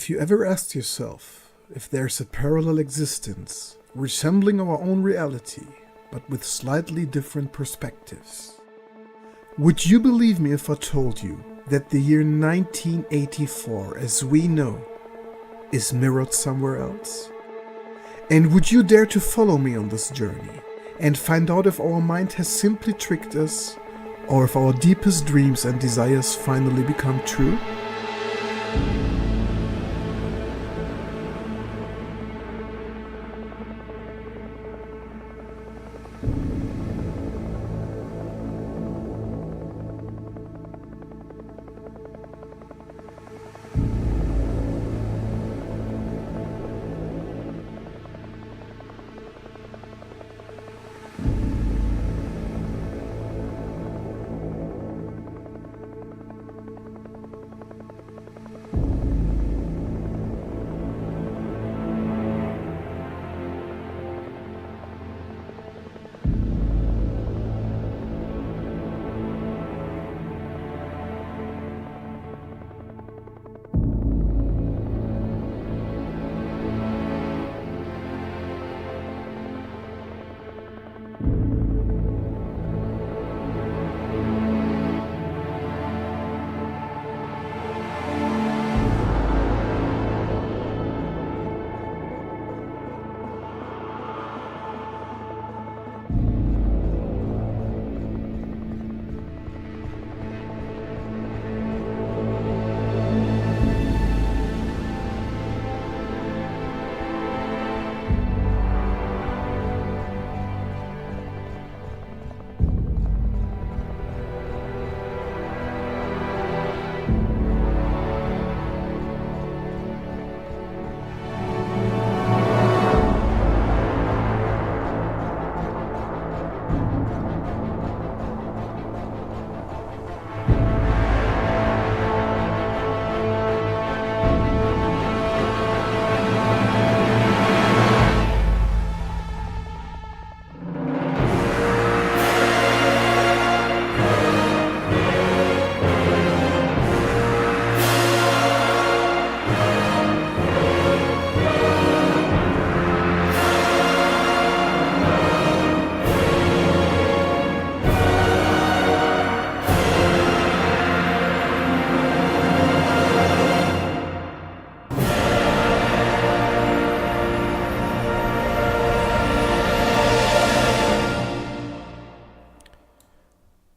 Have you ever asked yourself if there's a parallel existence resembling our own reality, but with slightly different perspectives? Would you believe me if I told you that the year 1984, as we know, is mirrored somewhere else? And would you dare to follow me on this journey and find out if our mind has simply tricked us, or if our deepest dreams and desires finally become true?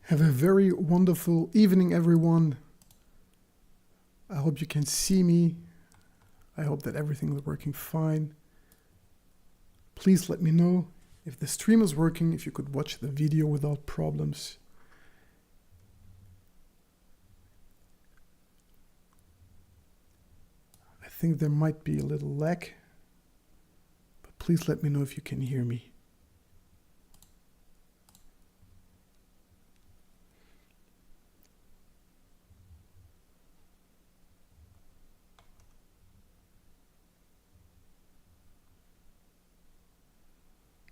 Have a very wonderful evening, everyone. I hope you can see me. I hope that everything is working fine. Please let me know if the stream is working, if you could watch the video without problems. I think there might be a little lag, but please let me know if you can hear me.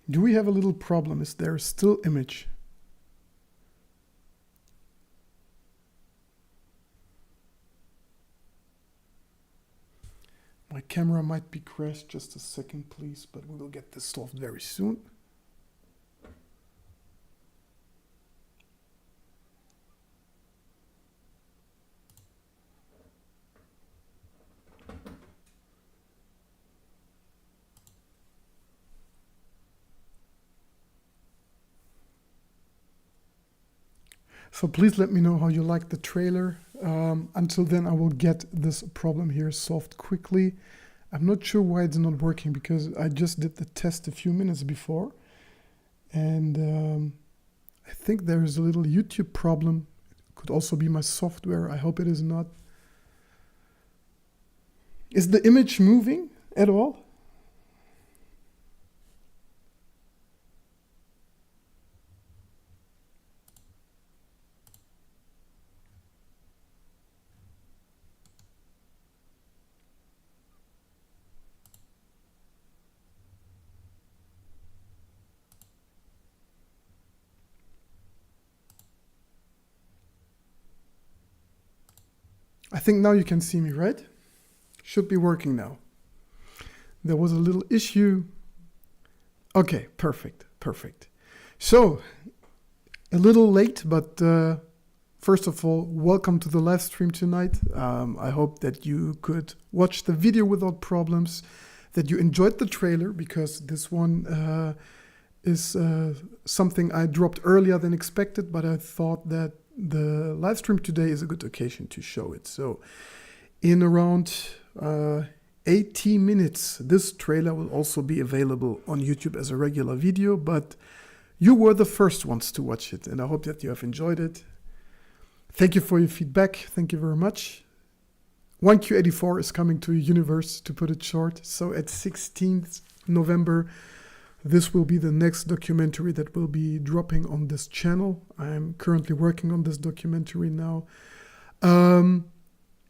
Do we have a little problem? Is there still image? My camera might be crashed. Just a second, please, but we will get this solved very soon. So please let me know how you like the trailer. Until then, I will get this problem here solved quickly. I'm not sure why it's not working, because I just did the test a few minutes before. And I think there is a little YouTube problem. It could also be my software. I hope it is not. Is the image moving at all? I think now you can see me, right? Should be working now. There was a little issue. Okay, perfect. So, a little late, but first of all, welcome to the live stream tonight. I hope that you could watch the video without problems, that you enjoyed the trailer, because this one is something I dropped earlier than expected, but I thought that the live stream today is a good occasion to show it. So, in around 80 minutes, this trailer will also be available on YouTube as a regular video, but you were the first ones to watch it, and I hope that you have enjoyed it. Thank you for your feedback. Thank you very much. 1Q84 is coming to a universe, to put it short. So at 16th November, this will be the next documentary that will be dropping on this channel. I'm currently working on this documentary now.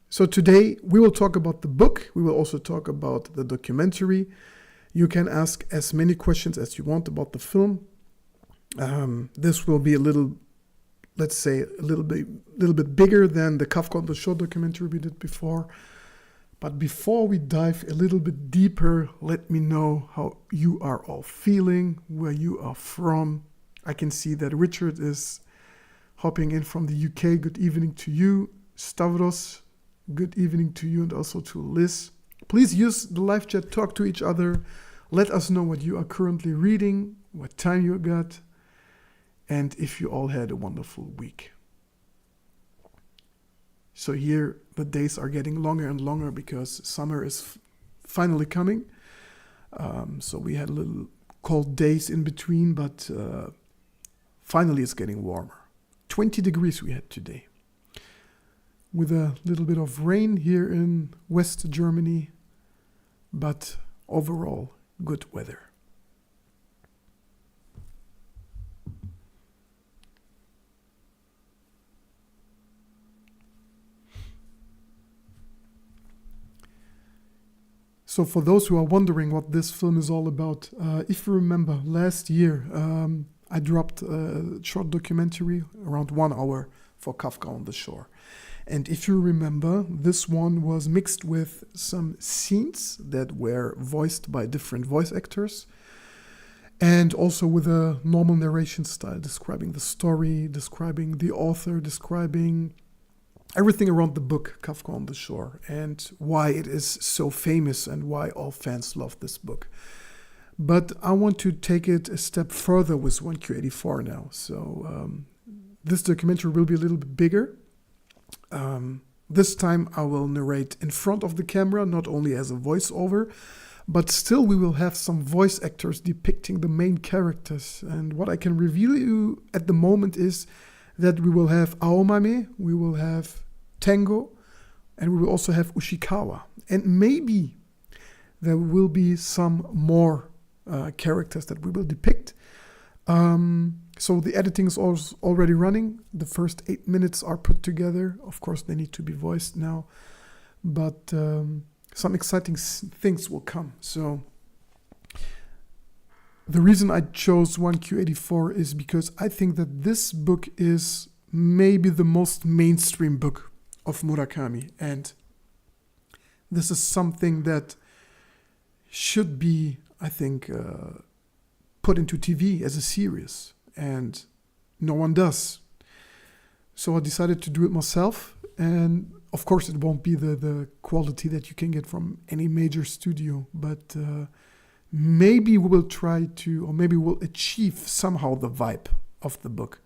So today we will talk about the book. We will also talk about the documentary. You can ask as many questions as you want about the film. This will be a little, let's say, a little bit bigger than the Kafka on the Shore documentary we did before. But before we dive a little bit deeper, let me know how you are all feeling, where you are from. I can see that Richard is hopping in from the UK. Good evening to you. Stavros, good evening to you, and also to Liz. Please use the live chat, talk to each other. Let us know what you are currently reading, what time you got, and if you all had a wonderful week. So here, the days are getting longer and longer because summer is finally coming. So we had a little cold days in between, but finally it's getting warmer. 20 degrees we had today, with a little bit of rain here in West Germany, but overall good weather. So for those who are wondering what this film is all about, if you remember last year, I dropped a short documentary around 1 hour for Kafka on the Shore. And if you remember, this one was mixed with some scenes that were voiced by different voice actors, and also with a normal narration style, describing the story, describing the author, describing everything around the book, Kafka on the Shore, and why it is so famous and why all fans love this book. But I want to take it a step further with 1Q84 now. So this documentary will be a little bit bigger. This time I will narrate in front of the camera, not only as a voiceover, but still we will have some voice actors depicting the main characters. And what I can reveal you at the moment is that we will have Aomame, we will have Tango, and we will also have Ushikawa. And maybe there will be some more characters that we will depict. So the editing is already running. The first 8 minutes are put together. Of course, they need to be voiced now. But some exciting things will come. So the reason I chose 1Q84 is because I think that this book is maybe the most mainstream book of Murakami. And this is something that should be, I think, put into TV as a series. And no one does. So I decided to do it myself. And of course, it won't be the quality that you can get from any major studio. But maybe we will try to, or maybe we'll achieve somehow the vibe of the book.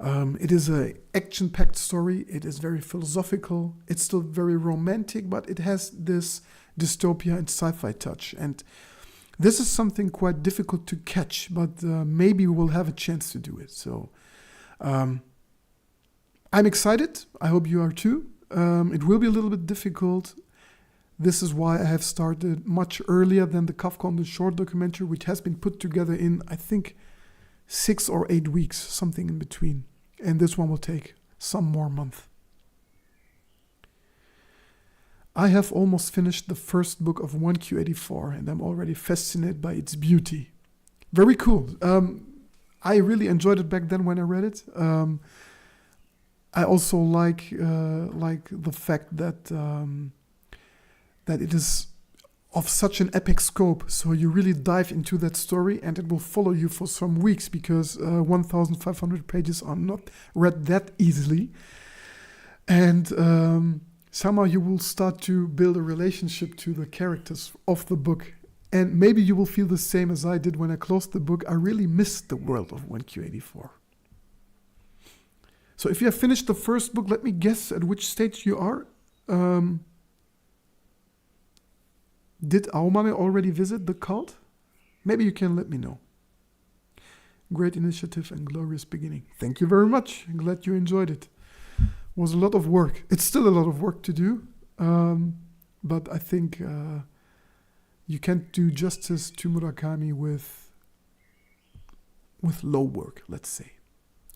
It is an action-packed story. It is very philosophical. It's still very romantic, but it has this dystopia and sci-fi touch. And this is something quite difficult to catch, but maybe we'll have a chance to do it. So I'm excited. I hope you are too. It will be a little bit difficult. This is why I have started much earlier than the Kafka on the Shore documentary, which has been put together in, I think, 6 or 8 weeks, something in between. And this one will take some more months. I have almost finished the first book of 1Q84, and I'm already fascinated by its beauty. Very cool. I really enjoyed it back then when I read it. I also like the fact that that it is of such an epic scope, so you really dive into that story and it will follow you for some weeks, because 1,500 pages are not read that easily. And somehow you will start to build a relationship to the characters of the book. And maybe you will feel the same as I did when I closed the book. I really missed the world of 1Q84. So if you have finished the first book, let me guess at which stage you are. Did Our Mommy already visit the cult? Maybe you can let me know. Great initiative and glorious beginning. Thank you very much. I'm glad you enjoyed it. It was a lot of work. It's still a lot of work to do. But I think you can't do justice to Murakami with low work, let's say.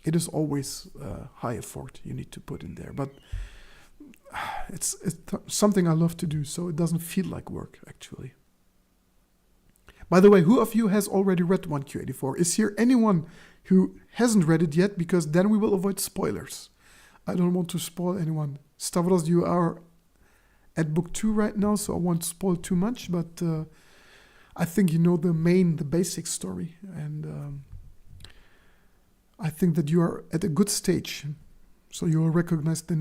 It is always high effort you need to put in there. But it's something I love to do, so it doesn't feel like work, actually. By the way, who of you has already read 1Q84? Is here anyone who hasn't read it yet? Because then we will avoid spoilers. I don't want to spoil anyone. Stavros, you are at book 2 right now, so I won't spoil too much, but I think you know the basic story, and I think that you are at a good stage. So you will recognize the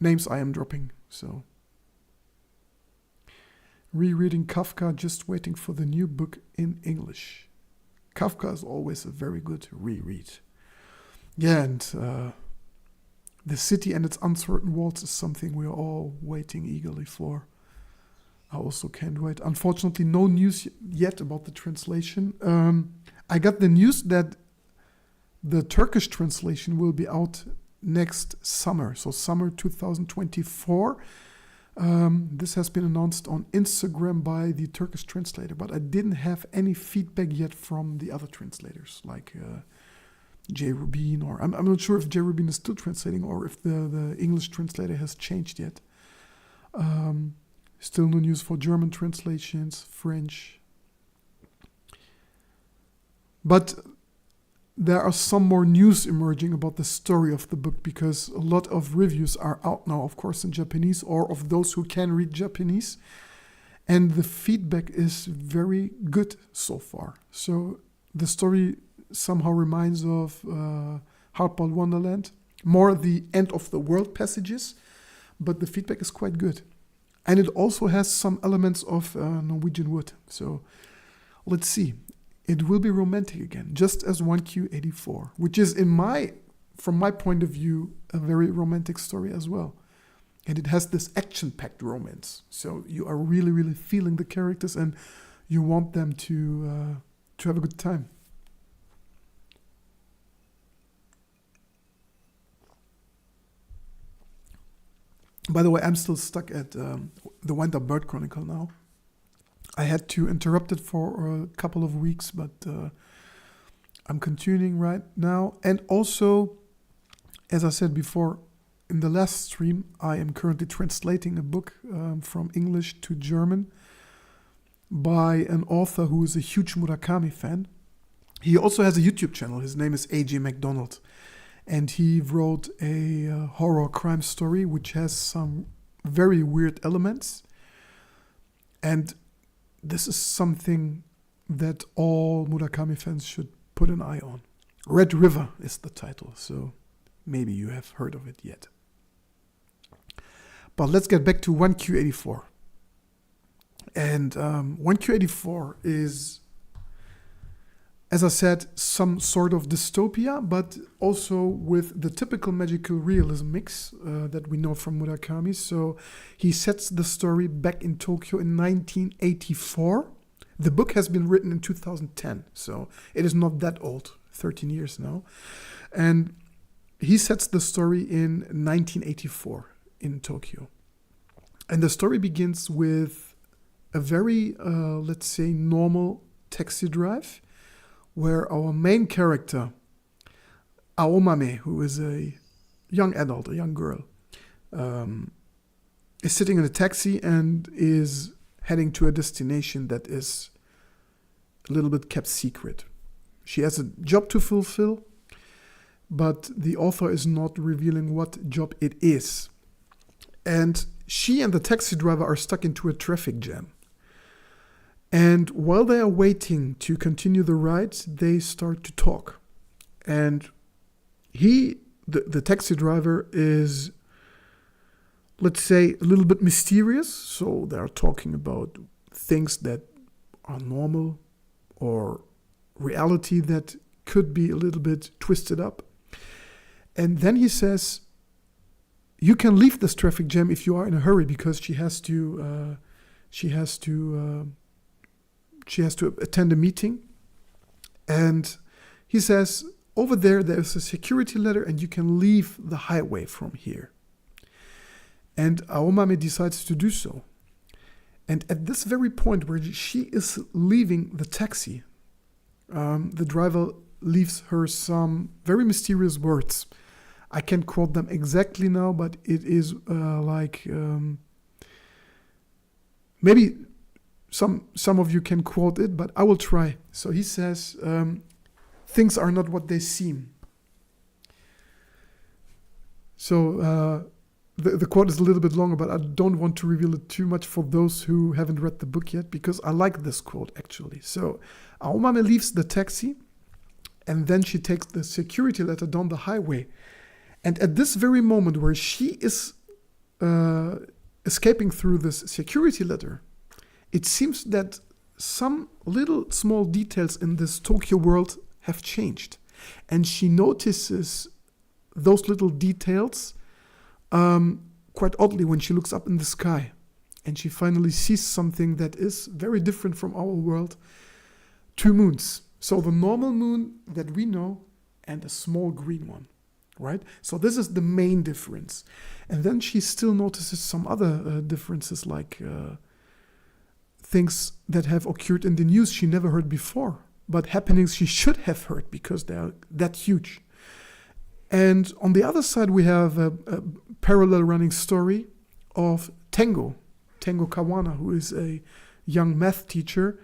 names I am dropping. So, rereading Kafka, just waiting for the new book in English. Kafka is always a very good reread. Yeah, and The City and Its Uncertain Walls is something we are all waiting eagerly for. I also can't wait. Unfortunately, no news yet about the translation. I got the news that the Turkish translation will be out next summer, so summer 2024. This has been announced on Instagram by the Turkish translator, but I didn't have any feedback yet from the other translators, like Jay Rubin, or I'm not sure if Jay Rubin is still translating or if the English translator has changed yet. Still no news for German translations, French. But there are some more news emerging about the story of the book, because a lot of reviews are out now, of course, in Japanese, or of those who can read Japanese. And the feedback is very good so far. So the story somehow reminds of Hardball Wonderland, more the end of the world passages, but the feedback is quite good. And it also has some elements of Norwegian Wood. So let's see. It will be romantic again, just as 1Q84, which is, from my point of view, a very romantic story as well. And it has this action-packed romance. So you are really, really feeling the characters and you want them to have a good time. By the way, I'm still stuck at the Wind Up Bird Chronicle now. I had to interrupt it for a couple of weeks, but I'm continuing right now. And also, as I said before, in the last stream, I am currently translating a book from English to German by an author who is a huge Murakami fan. He also has a YouTube channel. His name is A.J. MacDonald. And he wrote a horror crime story which has some very weird elements. And this is something that all Murakami fans should put an eye on. Red River is the title, so maybe you have heard of it yet. But let's get back to 1Q84. And 1Q84 is, as I said, some sort of dystopia, but also with the typical magical realism mix that we know from Murakami. So he sets the story back in Tokyo in 1984. The book has been written in 2010, so it is not that old, 13 years now. And he sets the story in 1984 in Tokyo. And the story begins with a very, let's say, normal taxi drive, where our main character, Aomame, who is a young adult, a young girl, is sitting in a taxi and is heading to a destination that is a little bit kept secret. She has a job to fulfill, but the author is not revealing what job it is. And she and the taxi driver are stuck into a traffic jam. And while they are waiting to continue the ride, they start to talk. And the taxi driver is, let's say, a little bit mysterious. So they are talking about things that are normal or reality that could be a little bit twisted up. And then he says, you can leave this traffic jam if you are in a hurry, because she has to attend a meeting. And he says, over there's a security ladder and you can leave the highway from here. And Our Mommy decides to do so. And at this very point where she is leaving the taxi, the driver leaves her some very mysterious words. I can't quote them exactly now, but it is maybe some of you can quote it, but I will try. So he says, things are not what they seem. So the quote is a little bit longer, but I don't want to reveal it too much for those who haven't read the book yet, because I like this quote actually. So Our Mommy leaves the taxi, and then she takes the security ladder down the highway. And at this very moment where she is escaping through this security ladder, it seems that some little small details in this Tokyo world have changed. And she notices those little details quite oddly when she looks up in the sky. And she finally sees something that is very different from our world. 2 moons. So the normal moon that we know and a small green one, right? So this is the main difference. And then she still notices some other differences, like things that have occurred in the news she never heard before, but happenings she should have heard because they are that huge. And on the other side, we have a parallel running story of Tengo Kawana, who is a young math teacher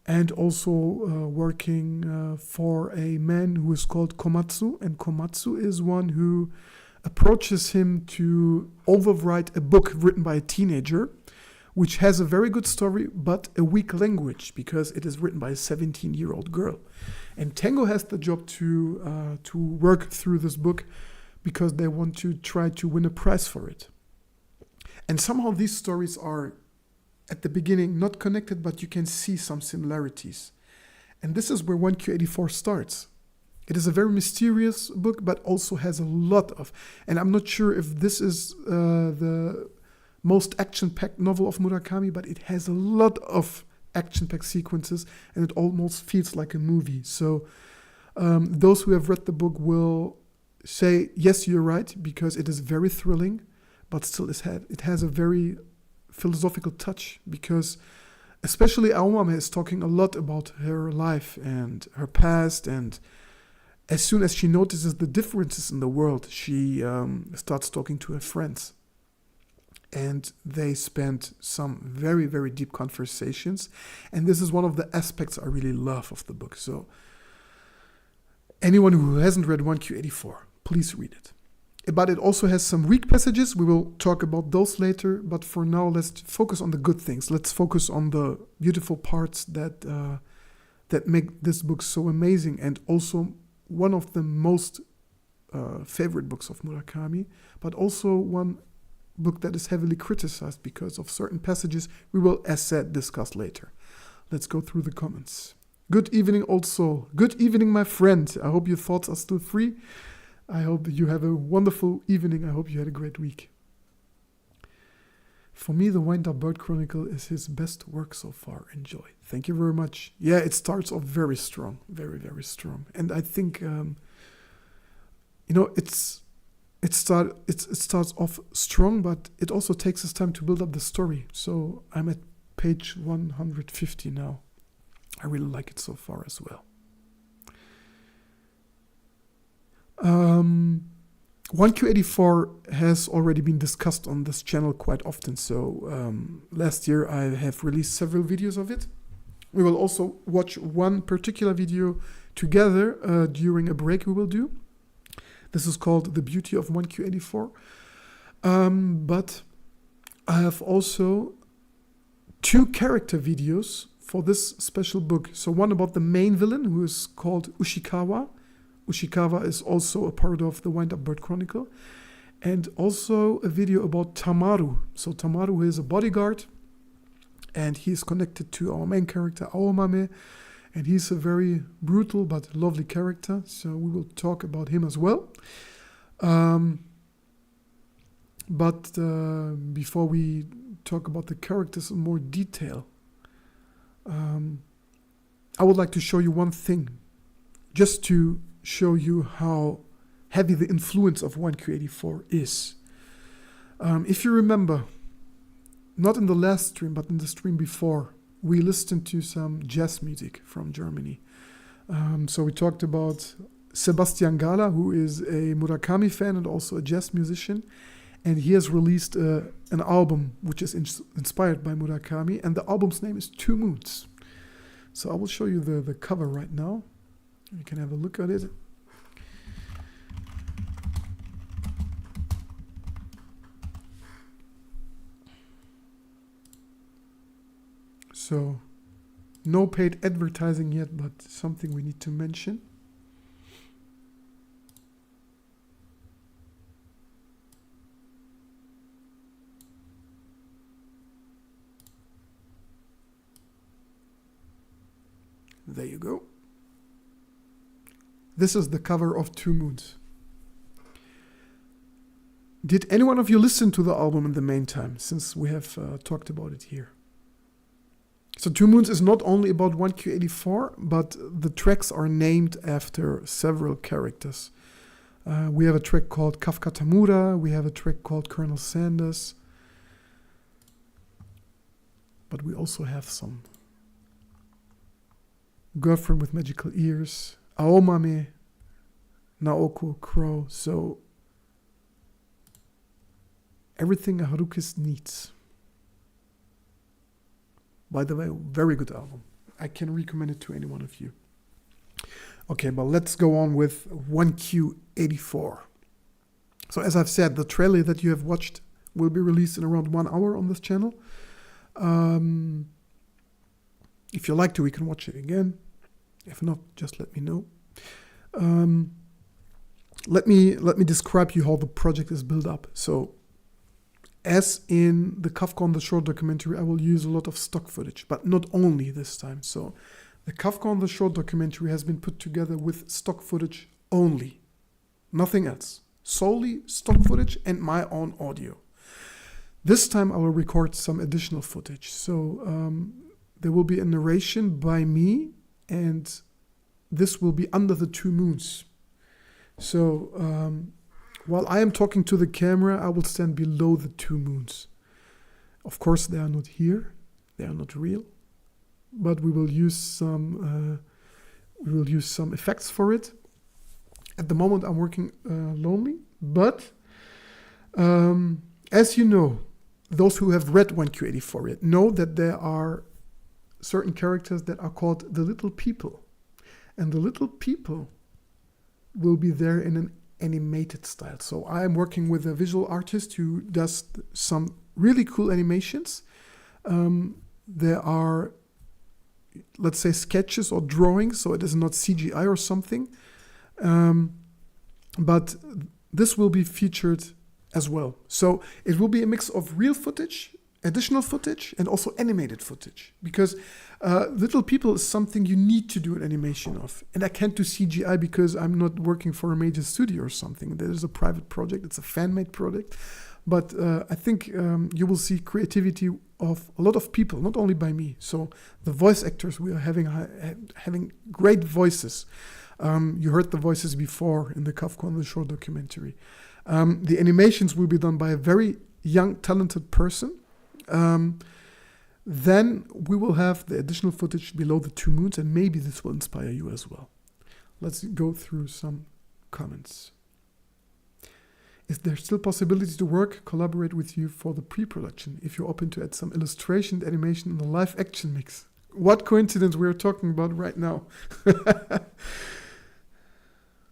and also working for a man who is called Komatsu. And Komatsu is one who approaches him to overwrite a book written by a teenager, which has a very good story, but a weak language because it is written by a 17-year-old girl. And Tengo has the job to work through this book because they want to try to win a prize for it. And somehow these stories are, at the beginning, not connected, but you can see some similarities. And this is where 1Q84 starts. It is a very mysterious book, but also has a lot of, and I'm not sure if this is the most action-packed novel of Murakami, but it has a lot of action-packed sequences, and it almost feels like a movie. So those who have read the book will say, yes, you're right, because it is very thrilling, but still it has a very philosophical touch, because especially Our Mommy is talking a lot about her life and her past, and as soon as she notices the differences in the world, she starts talking to her friends. And they spent some very, very deep conversations. And this is one of the aspects I really love of the book. So anyone who hasn't read 1Q84, please read it. But it also has some weak passages. We will talk about those later. But for now, let's focus on the good things. Let's focus on the beautiful parts that make this book so amazing, and also one of the most favorite books of Murakami, but also one book that is heavily criticized because of certain passages we will, as said, discuss later. Let's go through the comments. Good evening also. Good evening, my friend. I hope your thoughts are still free. I hope you have a wonderful evening. I hope you had a great week. For me, The Wind Up Bird Chronicle is his best work so far. Enjoy. Thank you very much. Yeah, it starts off very strong. Very, very strong. And I think, it starts off strong, but it also takes its time to build up the story. So I'm at page 150 now. I really like it so far as well. 1Q84 has already been discussed on this channel quite often. So last year I have released several videos of it. We will also watch one particular video together during a break we will do. This is called The Beauty of 1Q84. But I have also 2 character videos for this special book. So one about the main villain, who is called Ushikawa. Ushikawa is also a part of the Wind-Up Bird Chronicle. And also a video about Tamaru. So Tamaru is a bodyguard, and he's connected to our main character, Our Mommy. And he's a very brutal but lovely character. So we will talk about him as well. But before we talk about the characters in more detail, I would like to show you one thing, just to show you how heavy the influence of 1Q84 is. If you remember, not in the last stream, but in the stream before, we listened to some jazz music from Germany. So we talked about Sebastian Gala, who is a Murakami fan and also a jazz musician. And he has released an album which is inspired by Murakami, and the album's name is 2 Moons. So I will show you the cover right now. You can have a look at it. So, no paid advertising yet, but something we need to mention. There you go. This is the cover of 2 Moons. Did any one of you listen to the album in the meantime, since we have talked about it here? So 2 Moons is not only about 1Q84, but the tracks are named after several characters. We have a track called Kafka Tamura, we have a track called Colonel Sanders, but we also have some Girlfriend with Magical Ears, Aomame, Naoko, Crow. So everything a Harukist needs. By the way, very good album. I can recommend it to any one of you. Okay, but let's go on with 1Q84. So as I've said, the trailer that you have watched will be released in around 1 hour on this channel. If you like to, we can watch it again. If not, just let me know. Let me describe you how the project is built up. So, as in the Kafka on the Shore documentary, I will use a lot of stock footage, but not only this time. So, the Kafka on the Shore documentary has been put together with stock footage only, nothing else. Solely stock footage and my own audio. This time I will record some additional footage. So, there will be a narration by me, and this will be under the 2 moons. So while I am talking to the camera, I will stand below the 2 moons. Of course, they are not here; they are not real. But we will use some effects for it. At the moment, I'm working lonely, but as you know, those who have read 1Q84 yet know that there are certain characters that are called the little people. And the little people will be there in an animated style. So I am working with a visual artist who does some really cool animations. There are, let's say, sketches or drawings, so it is not CGI or something. But this will be featured as well. So it will be a mix of real footage, additional footage, and also animated footage, because Little People is something you need to do an animation of, and I can't do CGI because I'm not working for a major studio or something. That is a private project. It's a fan-made project, but I think you will see creativity of a lot of people, not only by me. So the voice actors, we are having great voices. You heard the voices before in the Kafka on the Shore documentary. The animations will be done by a very young, talented person. Then we will have the additional footage below the 2 moons, and maybe this will inspire you as well. Let's go through some comments. Is there still possibility to collaborate with you for the pre-production if you're open to add some illustration and animation in the live action mix? What coincidence we're talking about right now.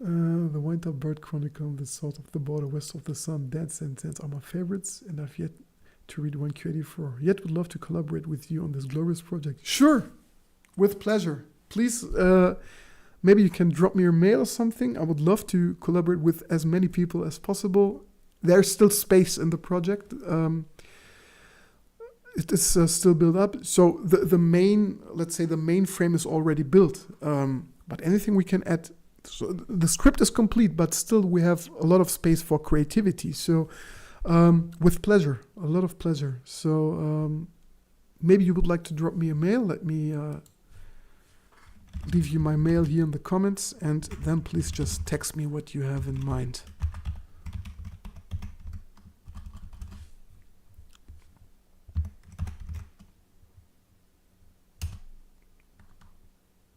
The Wind-Up Bird Chronicle, The South of the Border, West of the Sun, Dance and Dance are my favorites, and I've yet to read 1Q84. Yet would love to collaborate with you on this glorious project. Sure, with pleasure. Please, maybe you can drop me your mail or something. I would love to collaborate with as many people as possible. There's still space in the project. It is still built up. So the main, let's say the main frame is already built. But anything we can add. So the script is complete, but still we have a lot of space for creativity. So with pleasure, a lot of pleasure. So maybe you would like to drop me a mail. Let me leave you my mail here in the comments, and then please just text me what you have in mind.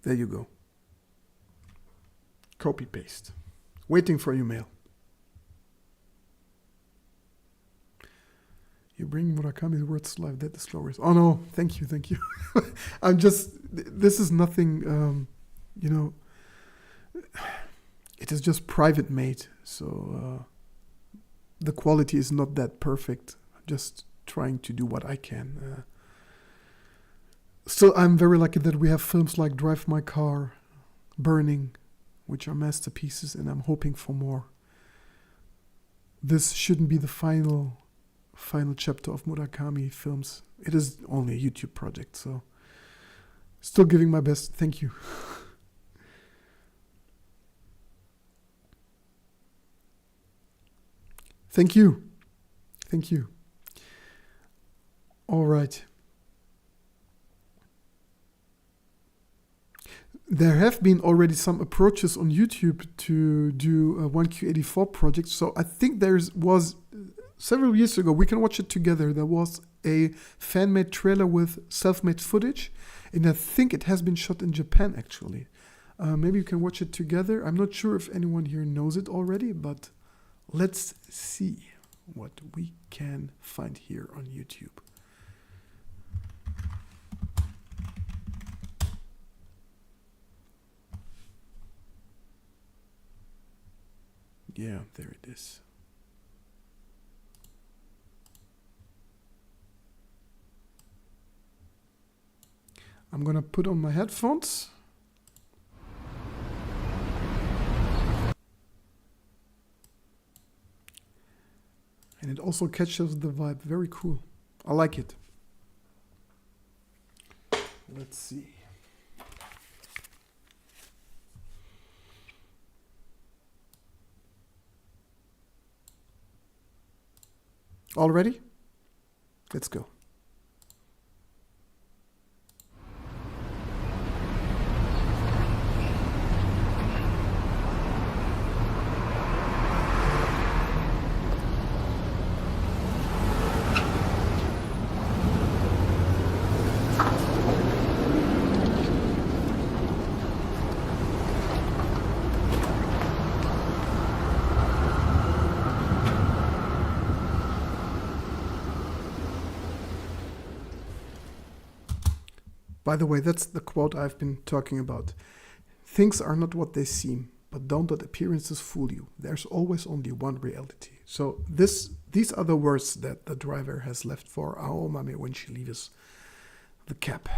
There you go. Copy paste. Waiting for your mail. You bring Murakami's words to life. That is glorious. Oh no, thank you. I'm just, this is nothing, it is just private made. So the quality is not that perfect. I'm just trying to do what I can. Still, I'm very lucky that we have films like Drive My Car, Burning, which are masterpieces, and I'm hoping for more. This shouldn't be the final chapter of Murakami films. It is only a YouTube project, so still giving my best. Thank you. Thank you. All right. There have been already some approaches on YouTube to do a 1Q84 project. So I think was several years ago, we can watch it together. There was a fan-made trailer with self-made footage, and I think it has been shot in Japan actually. Maybe you can watch it together. I'm not sure if anyone here knows it already, but let's see what we can find here on YouTube. Yeah, there it is. I'm gonna put on my headphones. And it also catches the vibe. Very cool. I like it. Let's see. All ready? Let's go. By the way, that's the quote I've been talking about. Things are not what they seem, but don't let appearances fool you. There's always only one reality. So these are the words that the driver has left for our mommy when she leaves the cab.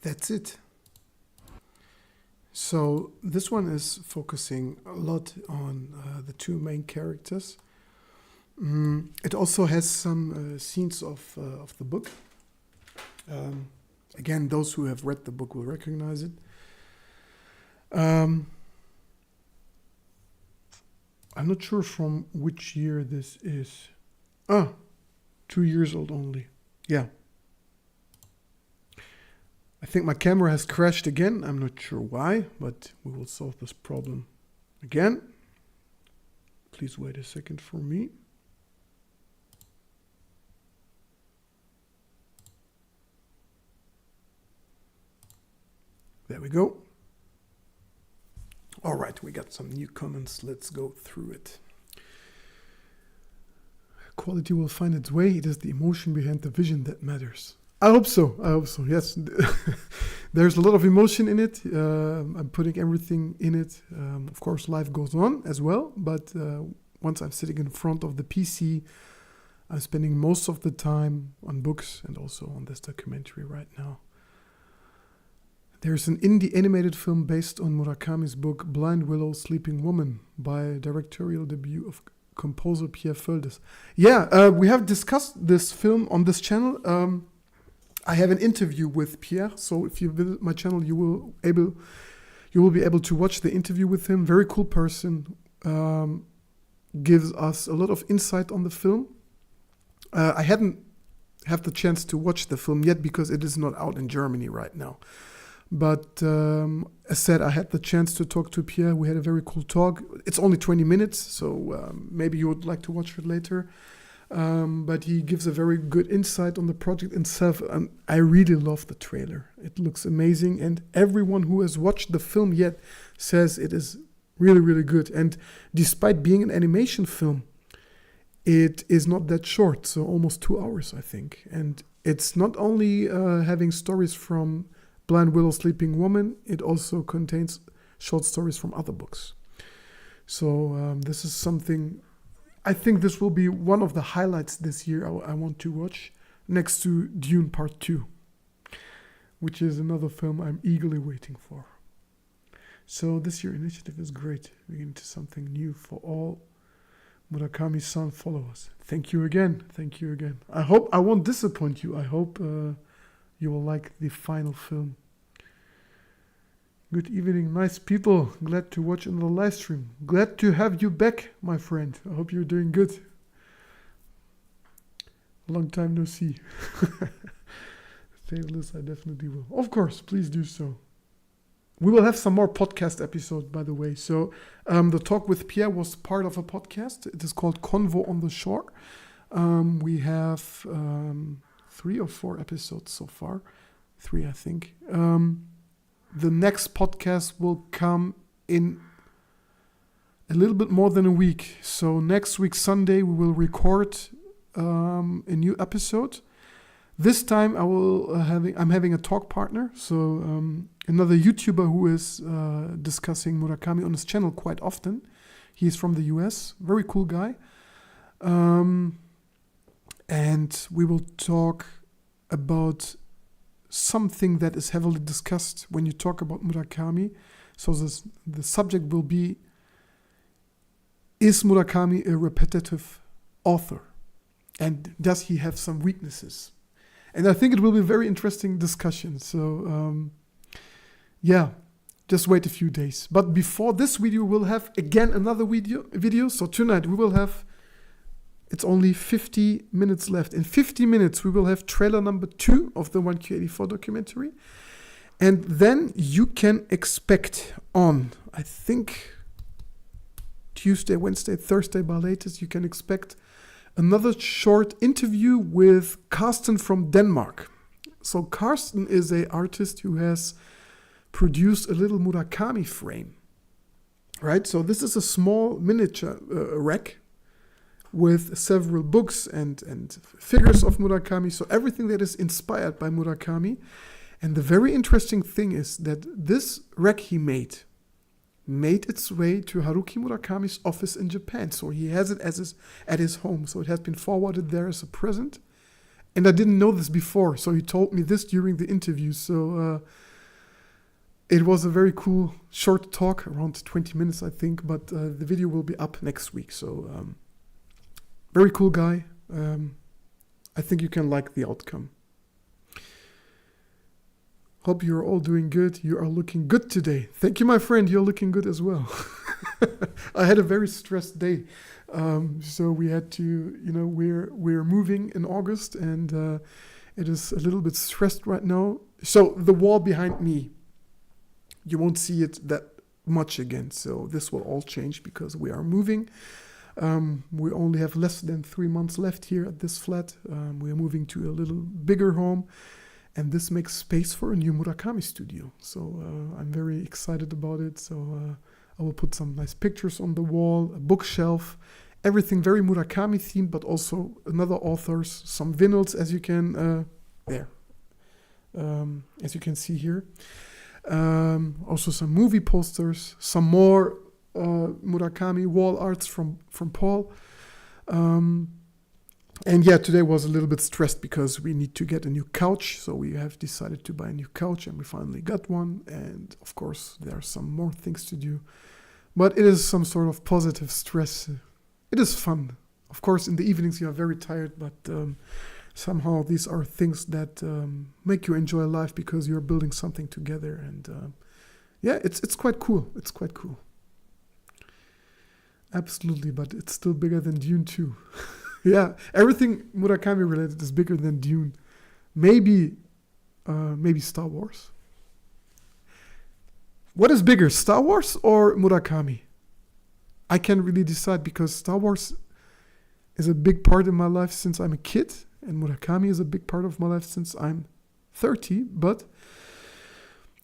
that's it. So this one is focusing a lot on the two main characters. It also has some scenes of the book. Again, those who have read the book will recognize it. I'm not sure from which year this is. 2 years old only. Yeah. I think my camera has crashed again. I'm not sure why, but we will solve this problem again. Please wait a second for me. There we go. All right, we got some new comments. Let's go through it. Quality will find its way. It is the emotion behind the vision that matters. I hope so. Yes. There's a lot of emotion in it. I'm putting everything in it. Of course, life goes on as well. But once I'm sitting in front of the PC, I'm spending most of the time on books and also on this documentary right now. There's an indie animated film based on Murakami's book Blind Willow, Sleeping Woman by directorial debut of composer Pierre Fuldes. Yeah, we have discussed this film on this channel. I have an interview with Pierre, so if you visit my channel, you will be able to watch the interview with him. Very cool person, gives us a lot of insight on the film. I hadn't had the chance to watch the film yet because it is not out in Germany right now. But as said, I had the chance to talk to Pierre. We had a very cool talk. It's only 20 minutes, so maybe you would like to watch it later. But he gives a very good insight on the project itself. And I really love the trailer. It looks amazing. And everyone who has watched the film yet says it is really, really good. And despite being an animation film, it is not that short. So almost 2 hours, I think. And it's not only having stories from Blind Willow, Sleeping Woman, it also contains short stories from other books. So this is something, I think this will be one of the highlights this year I want to watch, next to Dune Part 2, which is another film I'm eagerly waiting for. So this year initiative is great. We're into something new for all Murakami-san followers. Thank you again. Thank you again. I hope I won't disappoint you. I hope you will like the final film. Good evening, nice people. Glad to watch another live stream. Glad to have you back, my friend. I hope you're doing good. Long time no see. Say this, I definitely will. Of course, please do so. We will have some more podcast episodes, by the way. So the talk with Pierre was part of a podcast. It is called Convo on the Shore. We have 3 or 4 episodes so far. 3, I think. The next podcast will come in a little bit more than a week. So next week, Sunday, we will record a new episode. This time I'm having a talk partner. So another YouTuber who is discussing Murakami on his channel quite often. He's from the US. Very cool guy. And we will talk about something that is heavily discussed when you talk about Murakami. So the subject will be, is Murakami a repetitive author? And does he have some weaknesses? And I think it will be a very interesting discussion. So yeah, just wait a few days. But before this video, we'll have again another video. So tonight we will have, it's only 50 minutes left. In 50 minutes, we will have trailer number 2 of the 1Q84 documentary. And then you can expect on, I think, Tuesday, Wednesday, Thursday by latest, you can expect another short interview with Carson from Denmark. So Carson is an artist who has produced a little Murakami frame, right? So this is a small miniature rack with several books and figures of Murakami, so everything that is inspired by Murakami. And the very interesting thing is that this rack he made its way to Haruki Murakami's office in Japan. So he has it at his home. So it has been forwarded there as a present. And I didn't know this before, so he told me this during the interview. So it was a very cool short talk, around 20 minutes, I think. But the video will be up next week. So very cool guy. I think you can like the outcome. Hope you're all doing good. You are looking good today. Thank you, my friend. You're looking good as well. I had a very stressed day. So we had to, we're moving in August, and it is a little bit stressed right now. So the wall behind me, you won't see it that much again. So this will all change because we are moving. We only have less than 3 months left here at this flat. We are moving to a little bigger home. And this makes space for a new Murakami studio. So I'm very excited about it. So I will put some nice pictures on the wall, a bookshelf, everything very Murakami themed, but also another authors, some vinyls as you can, as you can see here. Also some movie posters, some more Murakami wall arts from Paul. And yeah, today was a little bit stressed because we need to get a new couch. So we have decided to buy a new couch, and we finally got one. And of course, there are some more things to do. But it is some sort of positive stress. It is fun. Of course, in the evenings you are very tired, but somehow these are things that make you enjoy life because you're building something together. And yeah, it's quite cool. It's quite cool. Absolutely, but it's still bigger than Dune 2. Yeah, everything Murakami related is bigger than Dune. Maybe Star Wars. What is bigger, Star Wars or Murakami? I can't really decide because Star Wars is a big part in my life since I'm a kid, and Murakami is a big part of my life since I'm 30, but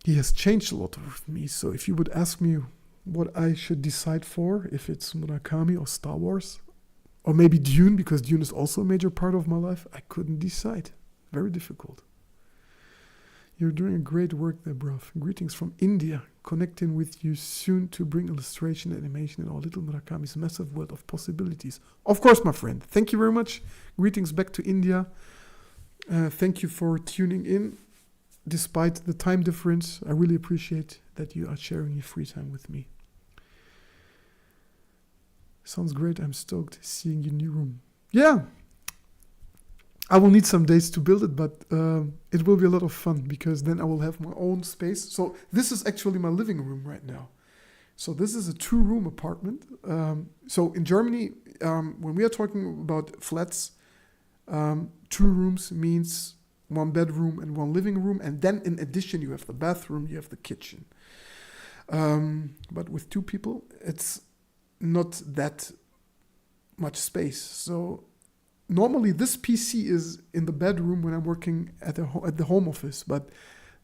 he has changed a lot with me. So if you would ask me what I should decide for, if it's Murakami or Star Wars, or maybe Dune, because Dune is also a major part of my life, I couldn't decide. Very difficult. You're doing a great work there, bruv. Greetings from India. Connecting with you soon to bring illustration and animation in our little Murakami's massive world of possibilities. Of course, my friend. Thank you very much. Greetings back to India. Thank you for tuning in. Despite the time difference, I really appreciate that you are sharing your free time with me. Sounds great. I'm stoked seeing your new room. Yeah. I will need some days to build it, but it will be a lot of fun because then I will have my own space. So this is actually my living room right now. So this is a 2-room apartment. So in Germany, when we are talking about flats, 2 rooms means 1 bedroom and 1 living room. And then in addition, you have the bathroom, you have the kitchen. But with 2 people, it's not that much space. So normally this PC is in the bedroom when I'm working at the home office, but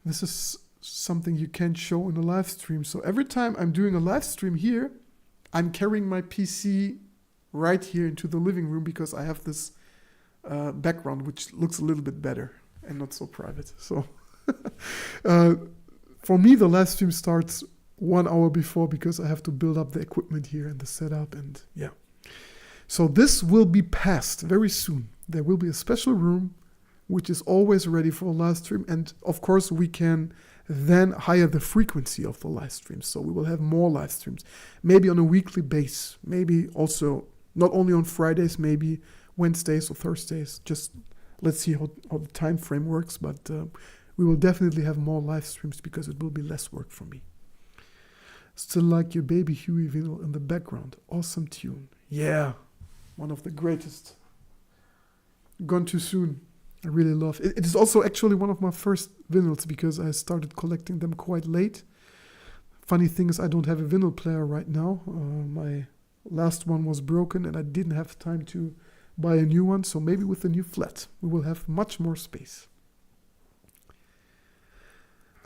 this is something you can't show in a live stream. So every time I'm doing a live stream here, I'm carrying my PC right here into the living room because I have this background which looks a little bit better and not so private. So for me, the live stream starts 1 hour before because I have to build up the equipment here and the setup, and yeah. So this will be passed very soon. There will be a special room which is always ready for a live stream, and of course we can then higher the frequency of the live streams. So we will have more live streams, maybe on a weekly basis, maybe also not only on Fridays, maybe Wednesdays or Thursdays. Just let's see how the time frame works, but we will definitely have more live streams because it will be less work for me. Still like your Baby Huey vinyl in the background. Awesome tune. Yeah, one of the greatest. Gone Too Soon. I really love it. It is also actually one of my first vinyls because I started collecting them quite late. Funny thing is I don't have a vinyl player right now. My last one was broken and I didn't have time to buy a new one. So maybe with the new flat, we will have much more space.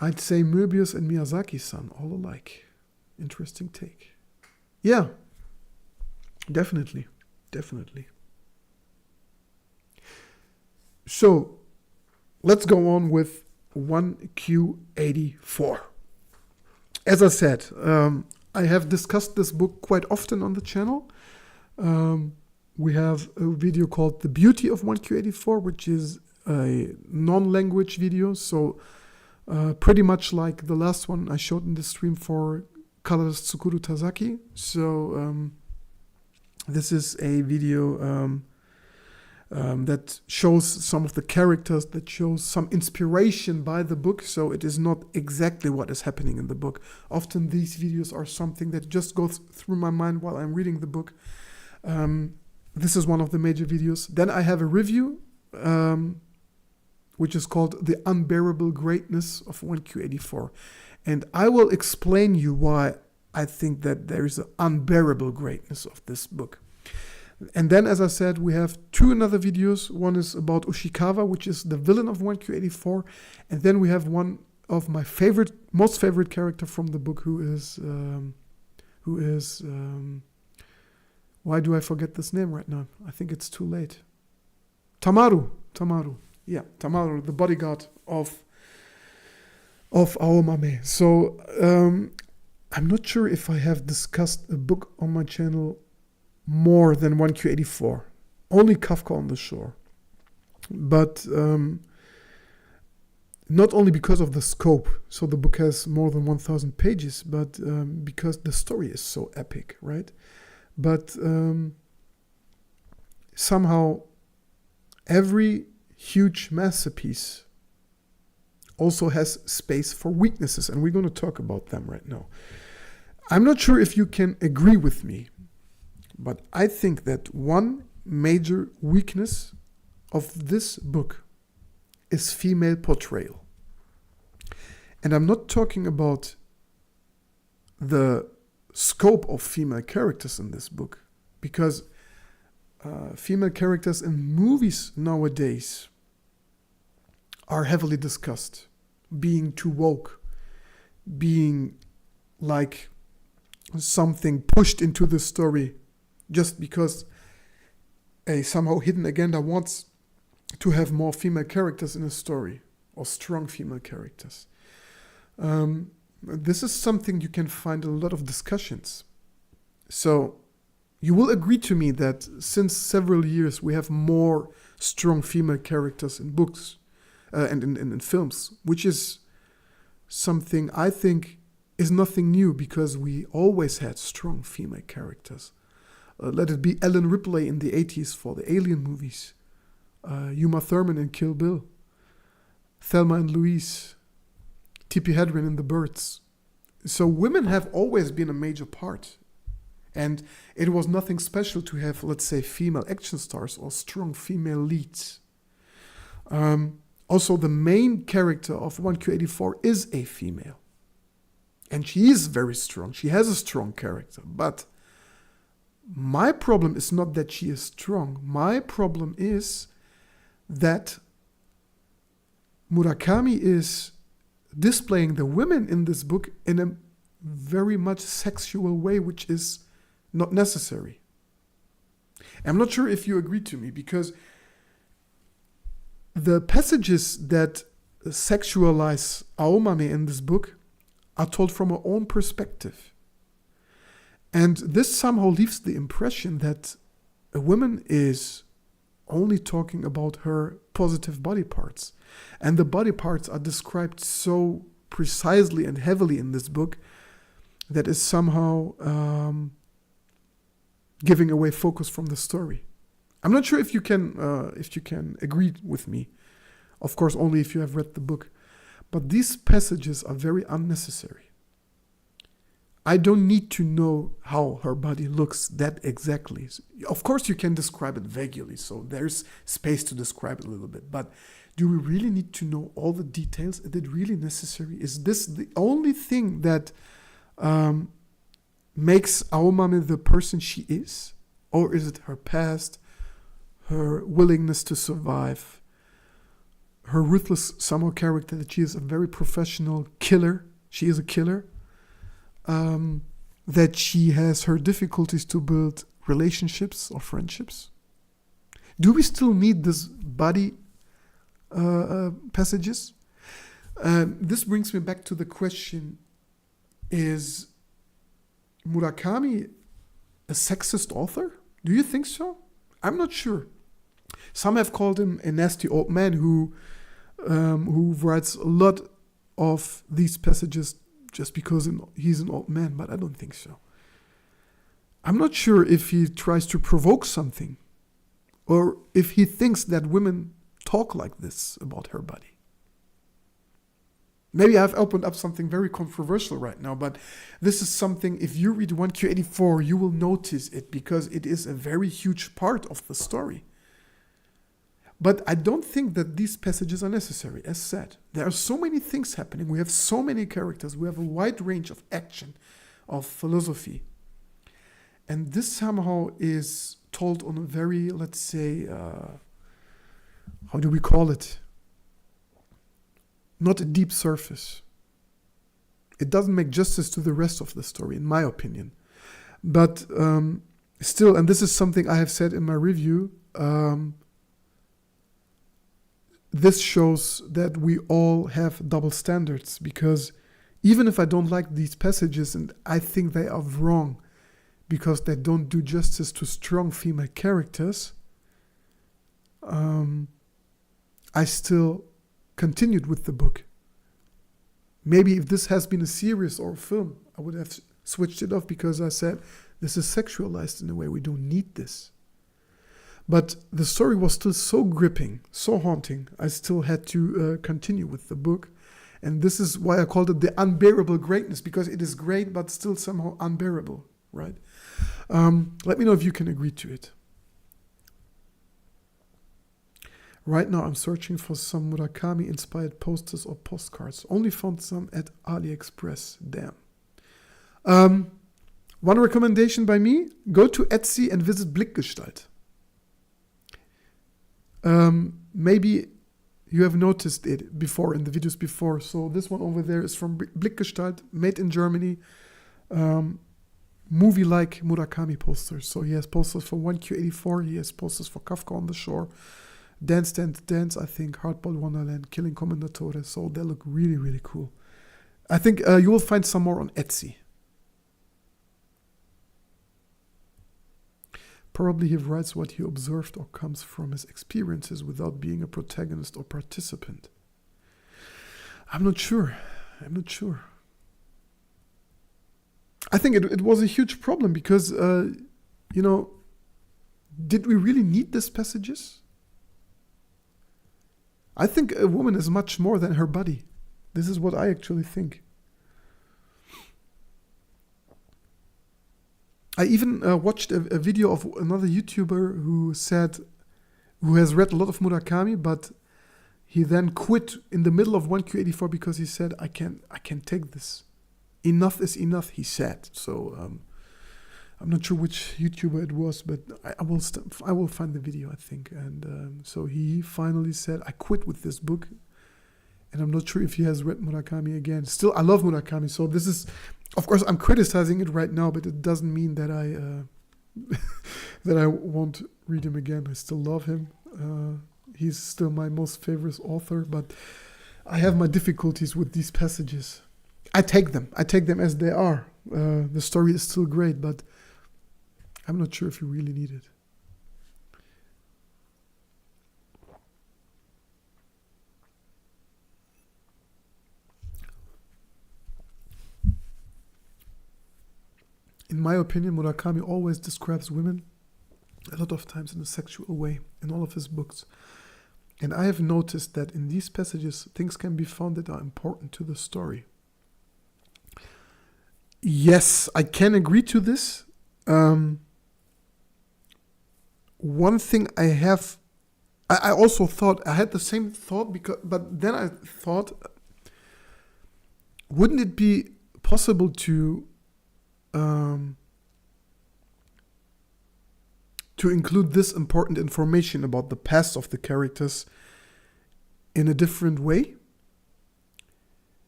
I'd say Möbius and Miyazaki-san, all alike. Interesting take. Yeah, definitely. So let's go on with 1Q84. As I said, I have discussed this book quite often on the channel. We have a video called The Beauty of 1Q84, which is a non-language video, so pretty much like the last one I showed in the stream for Colors Tsukuru Tazaki. So this is a video that shows some of the characters, that shows some inspiration by the book, so it is not exactly what is happening in the book. Often these videos are something that just goes through my mind while I'm reading the book. This is one of the major videos. Then I have a review, which is called The Unbearable Greatness of 1Q84. And I will explain you why I think that there is an unbearable greatness of this book. And then, as I said, we have two another videos. One is about Ushikawa, which is the villain of 1Q84. And then we have one of my most favorite character from the book, who is why do I forget this name right now? I think it's too late. Tamaru. Yeah, Tamaru, the bodyguard of Our Mommy. So I'm not sure if I have discussed a book on my channel more than 1Q84. Only Kafka on the Shore. But not only because of the scope, so the book has more than 1,000 pages, but because the story is so epic, right? But somehow every huge masterpiece also has space for weaknesses, and we're going to talk about them right now. I'm not sure if you can agree with me, but I think that one major weakness of this book is female portrayal. And I'm not talking about the scope of female characters in this book, because female characters in movies nowadays are heavily discussed, being too woke, being like something pushed into the story just because a somehow hidden agenda wants to have more female characters in a story, or strong female characters. This is something you can find in a lot of discussions. So you will agree to me that since several years we have more strong female characters in books and in films, which is something I think is nothing new, because we always had strong female characters. Let it be Ellen Ripley in the 80s for the Alien movies, Uma Thurman in Kill Bill, Thelma and Louise, Tippi Hedren in The Birds. So women have always been a major part. And it was nothing special to have, let's say, female action stars or strong female leads. Also, the main character of 1Q84 is a female. And she is very strong. She has a strong character. But my problem is not that she is strong. My problem is that Murakami is displaying the women in this book in a very much sexual way, which is not necessary. I'm not sure if you agree to me, because the passages that sexualize Aomame in this book are told from her own perspective. And this somehow leaves the impression that a woman is only talking about her positive body parts. And the body parts are described so precisely and heavily in this book that is somehow giving away focus from the story. I'm not sure if you can agree with me. Of course, only if you have read the book. But these passages are very unnecessary. I don't need to know how her body looks that exactly. Of course, you can describe it vaguely, so there's space to describe it a little bit. But do we really need to know all the details? Is it really necessary? Is this the only thing that makes Aomame the person she is? Or is it her past, her willingness to survive, her ruthless somehow character, that she is a very professional killer? She is a killer. That she has her difficulties to build relationships or friendships? Do we still need this body passages? This brings me back to the question, is Murakami a sexist author? Do you think so? I'm not sure. Some have called him a nasty old man who writes a lot of these passages just because he's an old man, but I don't think so. I'm not sure if he tries to provoke something or if he thinks that women talk like this about her body. Maybe I've opened up something very controversial right now, but this is something, if you read 1Q84, you will notice it because it is a very huge part of the story. But I don't think that these passages are necessary, as said. There are so many things happening. We have so many characters. We have a wide range of action, of philosophy. And this somehow is told on a very, let's say, how do we call it? Not a deep surface. It doesn't make justice to the rest of the story, in my opinion. But still, and this is something I have said in my review, this shows that we all have double standards, because even if I don't like these passages and I think they are wrong because they don't do justice to strong female characters, I still continued with the book. Maybe if this has been a series or a film, I would have switched it off because I said, this is sexualized in a way, we don't need this. But the story was still so gripping, so haunting, I still had to continue with the book. And this is why I called it the unbearable greatness, because it is great, but still somehow unbearable, right? Let me know if you can agree to it. Right now, I'm searching for some Murakami-inspired posters or postcards. Only found some at AliExpress. Damn. One recommendation by me, go to Etsy and visit Blickgestalt. Maybe you have noticed it before in the videos before. So this one over there is from Blickgestalt, made in Germany. Movie-like Murakami posters. So he has posters for 1Q84. He has posters for Kafka on the Shore. Dance, Dance, Dance, I think, Hardball Wonderland, Killing Commendatore. So they look really, really cool. I think you will find some more on Etsy. Probably he writes what he observed or comes from his experiences without being a protagonist or participant. I'm not sure. I think it was a huge problem because, did we really need these passages? I think a woman is much more than her body. This is what I actually think. I even watched a video of another YouTuber who has read a lot of Murakami, but he then quit in the middle of 1Q84 because he said, I can't take this. Enough is enough, he said. So I'm not sure which YouTuber it was, but I will find the video, I think. And so he finally said, I quit with this book. And I'm not sure if he has read Murakami again. Still, I love Murakami. So this is, of course, I'm criticizing it right now, but it doesn't mean that I won't read him again. I still love him. He's still my most favorite author, but I have my difficulties with these passages. I take them as they are. The story is still great, but I'm not sure if you really need it. In my opinion, Murakami always describes women a lot of times in a sexual way in all of his books. And I have noticed that in these passages, things can be found that are important to the story. Yes, I can agree to this. One thing I also thought, I had the same thought, but then I thought, wouldn't it be possible to include this important information about the past of the characters in a different way?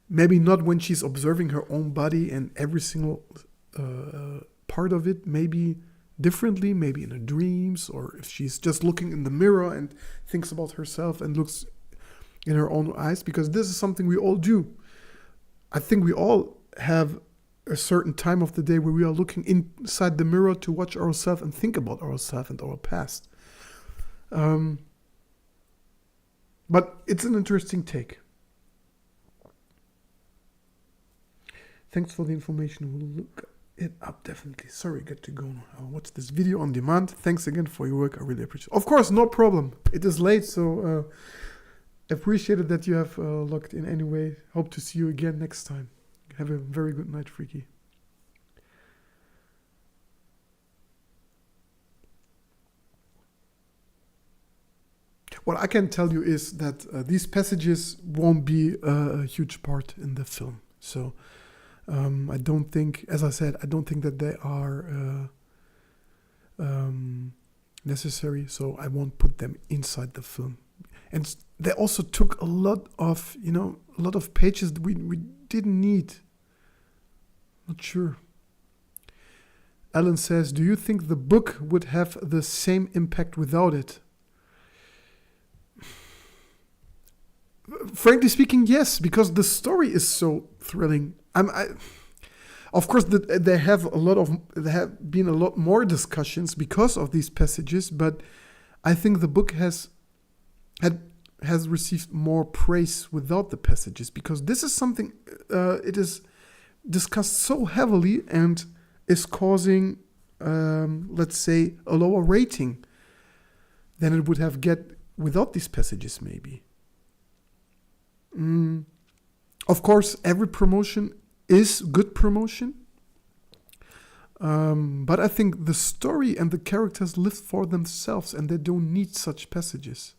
Maybe not when she's observing her own body and every single part of it, maybe differently, maybe in her dreams, or if she's just looking in the mirror and thinks about herself and looks in her own eyes, because this is something we all do. I think we all have a certain time of the day where we are looking inside the mirror to watch ourselves and think about ourselves and our past. But it's an interesting take. Thanks for the information. We'll look it up definitely. Sorry, got to go now. I'll watch this video on demand. Thanks again for your work. I really appreciate it. Of course, no problem. It is late, so appreciated that you have logged in anyway. Hope to see you again next time. Have a very good night, Freaky. What I can tell you is that these passages won't be a huge part in the film. So I don't think, as I said, I don't think that they are necessary. So I won't put them inside the film. And they also took a lot of, a lot of pages that we didn't need. Not sure. Alan says, do you think the book would have the same impact without it? Frankly speaking, yes, because the story is so thrilling. Of course, there have been a lot more discussions because of these passages, but I think the book has received more praise without the passages, because this is something it is discussed so heavily and is causing, let's say, a lower rating than it would have get without these passages, maybe. Of course, every promotion is good promotion. But I think the story and the characters live for themselves and they don't need such passages.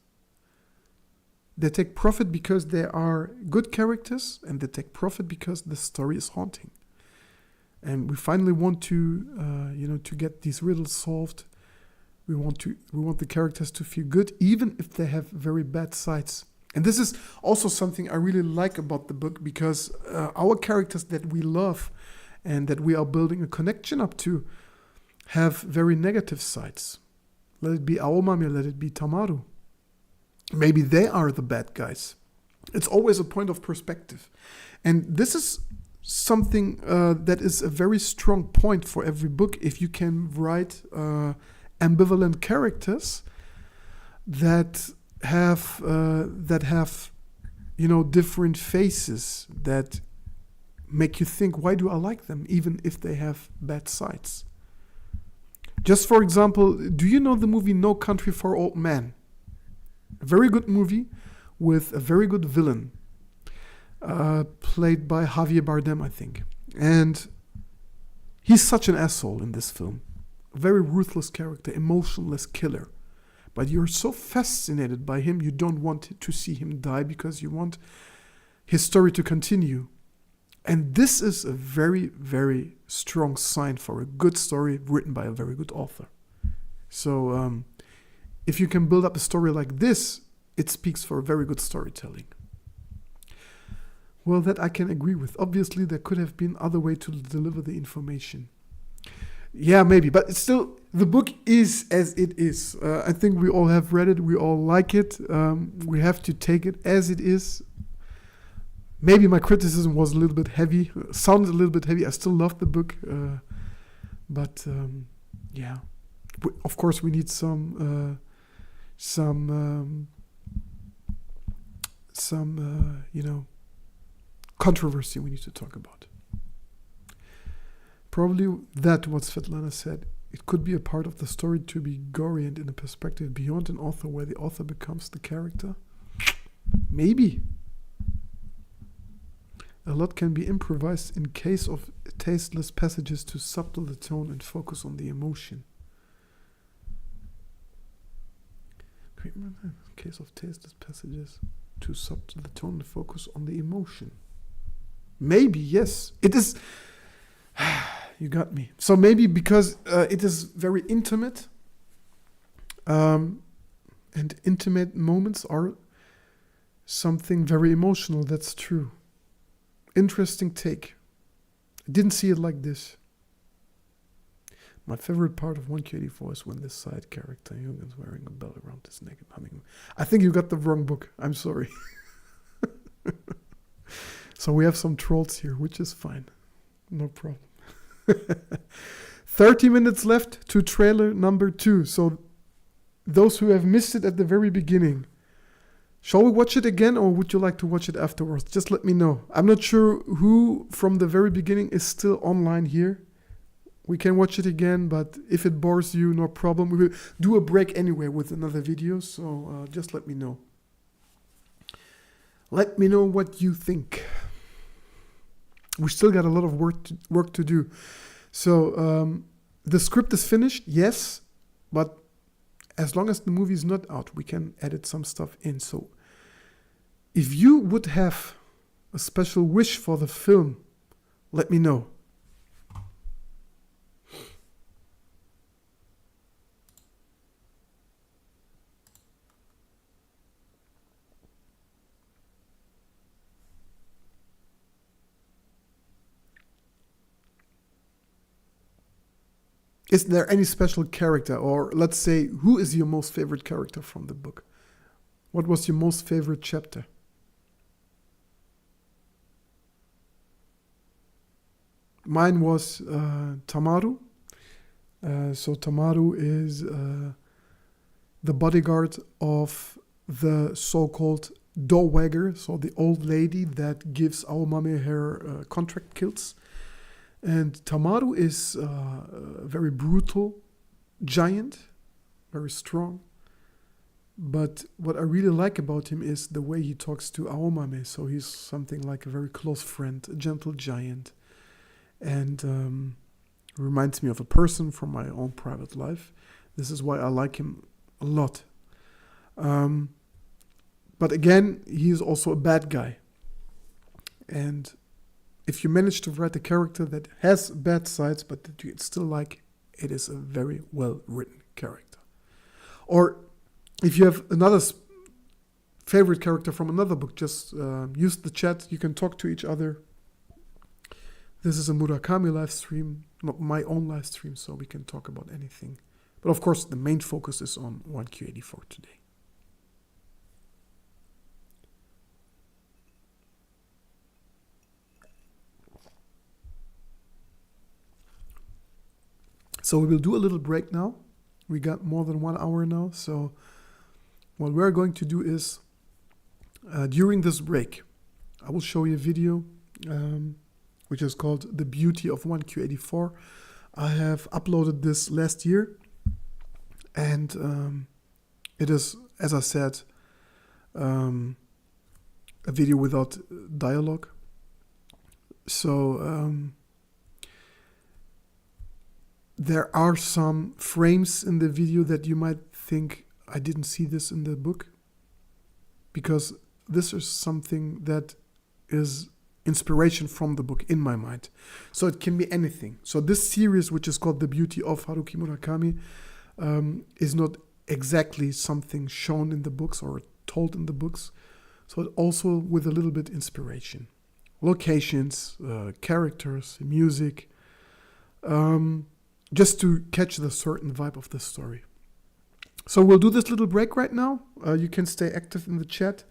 They take profit because they are good characters, and they take profit because the story is haunting. And we finally want to, to get these riddles solved. We want the characters to feel good, even if they have very bad sides. And this is also something I really like about the book, because our characters that we love and that we are building a connection up to have very negative sides. Let it be Aomami, let it be Tamaru. Maybe they are the bad guys. It's always a point of perspective. And this is something that is a very strong point for every book. If you can write ambivalent characters that have different faces that make you think, why do I like them, even if they have bad sides? Just for example, do you know the movie No Country for Old Men? A very good movie with a very good villain, played by Javier Bardem, I think. And he's such an asshole in this film. A very ruthless character, emotionless killer. But you're so fascinated by him, you don't want to see him die because you want his story to continue. And this is a very, very strong sign for a good story written by a very good author. So if you can build up a story like this, it speaks for a very good storytelling. Well, that I can agree with. Obviously, there could have been other way to deliver the information. Yeah, maybe, but it's still, the book is as it is. I think we all have read it. We all like it. We have to take it as it is. Maybe my criticism was a little bit heavy, sounded a little bit heavy. I still love the book. But yeah, of course we need some controversy we need to talk about. Probably that what Svetlana said. It could be a part of the story to be gory and in a perspective beyond an author, where the author becomes the character. Maybe. A lot can be improvised in case of tasteless passages to subtle the tone and focus on the emotion. In case of tasteless passages to subtle the tone and focus on the emotion. Maybe, yes. It is... You got me. So maybe because it is very intimate, and intimate moments are something very emotional. That's true. Interesting take. I didn't see it like this. My favorite part of 1Q84 is when this side character, Hugin's wearing a belt around his neck and humming. I think you got the wrong book. I'm sorry. So we have some trolls here, which is fine. No problem. 30 minutes left to trailer number 2. So those who have missed it at the very beginning Shall we watch it again, or would you like to watch it afterwards? Just let me know. I'm not sure who from the very beginning is still online here. We can watch it again, but if it bores you, no problem. We will do a break anyway with another video, so just let me know. Let me know what you think. We still got a lot of work to do. So the script is finished, yes, but as long as the movie is not out, we can edit some stuff in. So if you would have a special wish for the film, let me know. Is there any special character, or let's say, who is your most favorite character from the book? What was your most favorite chapter? Mine was Tamaru. So Tamaru is the bodyguard of the so-called doorwagger, so the old lady that gives our mommy her contract kills. And Tamaru is a very brutal giant, very strong. But what I really like about him is the way he talks to Aomame. So he's something like a very close friend, a gentle giant. And reminds me of a person from my own private life. This is why I like him a lot. But again, he is also a bad guy. And if you manage to write a character that has bad sides, but that you still like, it is a very well-written character. Or if you have another favorite character from another book, just use the chat. You can talk to each other. This is a Murakami live stream, not my own live stream, so we can talk about anything. But of course, the main focus is on 1Q84 today. So we will do a little break now. We got more than 1 hour now. So what we're going to do is, during this break, I will show you a video which is called The Beauty of 1Q84. I have uploaded this last year. And it is, as I said, a video without dialogue. So there are some frames in the video that you might think I didn't see this in the book, because this is something that is inspiration from the book in my mind. So it can be anything. So this series, which is called The Beauty of Haruki Murakami, is not exactly something shown in the books or told in the books. So it also with a little bit inspiration. Locations, characters, music, just to catch the certain vibe of the story. So we'll do this little break right now. You can stay active in the chat.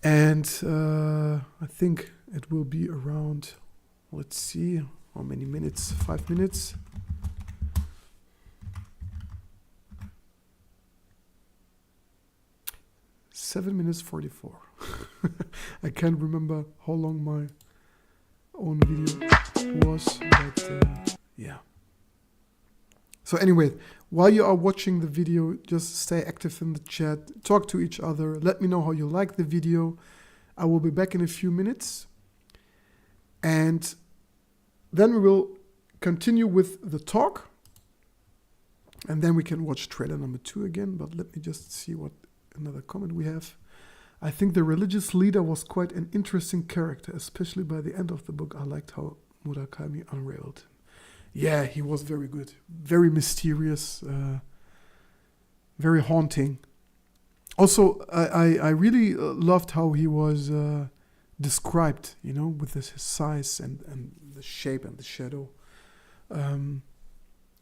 And I think it will be around, let's see, how many minutes? 5 minutes. Seven minutes 44. I can't remember how long my own video was, but yeah. So anyway, while you are watching the video, just stay active in the chat, talk to each other, let me know how you like the video. I will be back in a few minutes. And then we will continue with the talk. And then we can watch trailer number 2 again. But let me just see what another comment we have. I think the religious leader was quite an interesting character, especially by the end of the book. I liked how Murakami unraveled him. Yeah, he was very good. Very mysterious. Very haunting. Also, I really loved how he was described, you know, with his size and the shape and the shadow.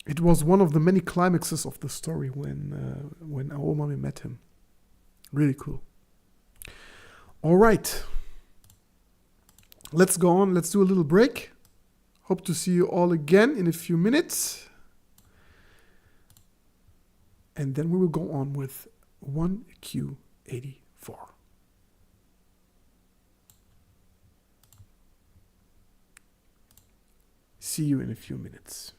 It was one of the many climaxes of the story when Aomami met him. Really cool. All right. Let's go on. Let's do a little break. Hope to see you all again in a few minutes. And then we will go on with 1Q84. for. See you in a few minutes.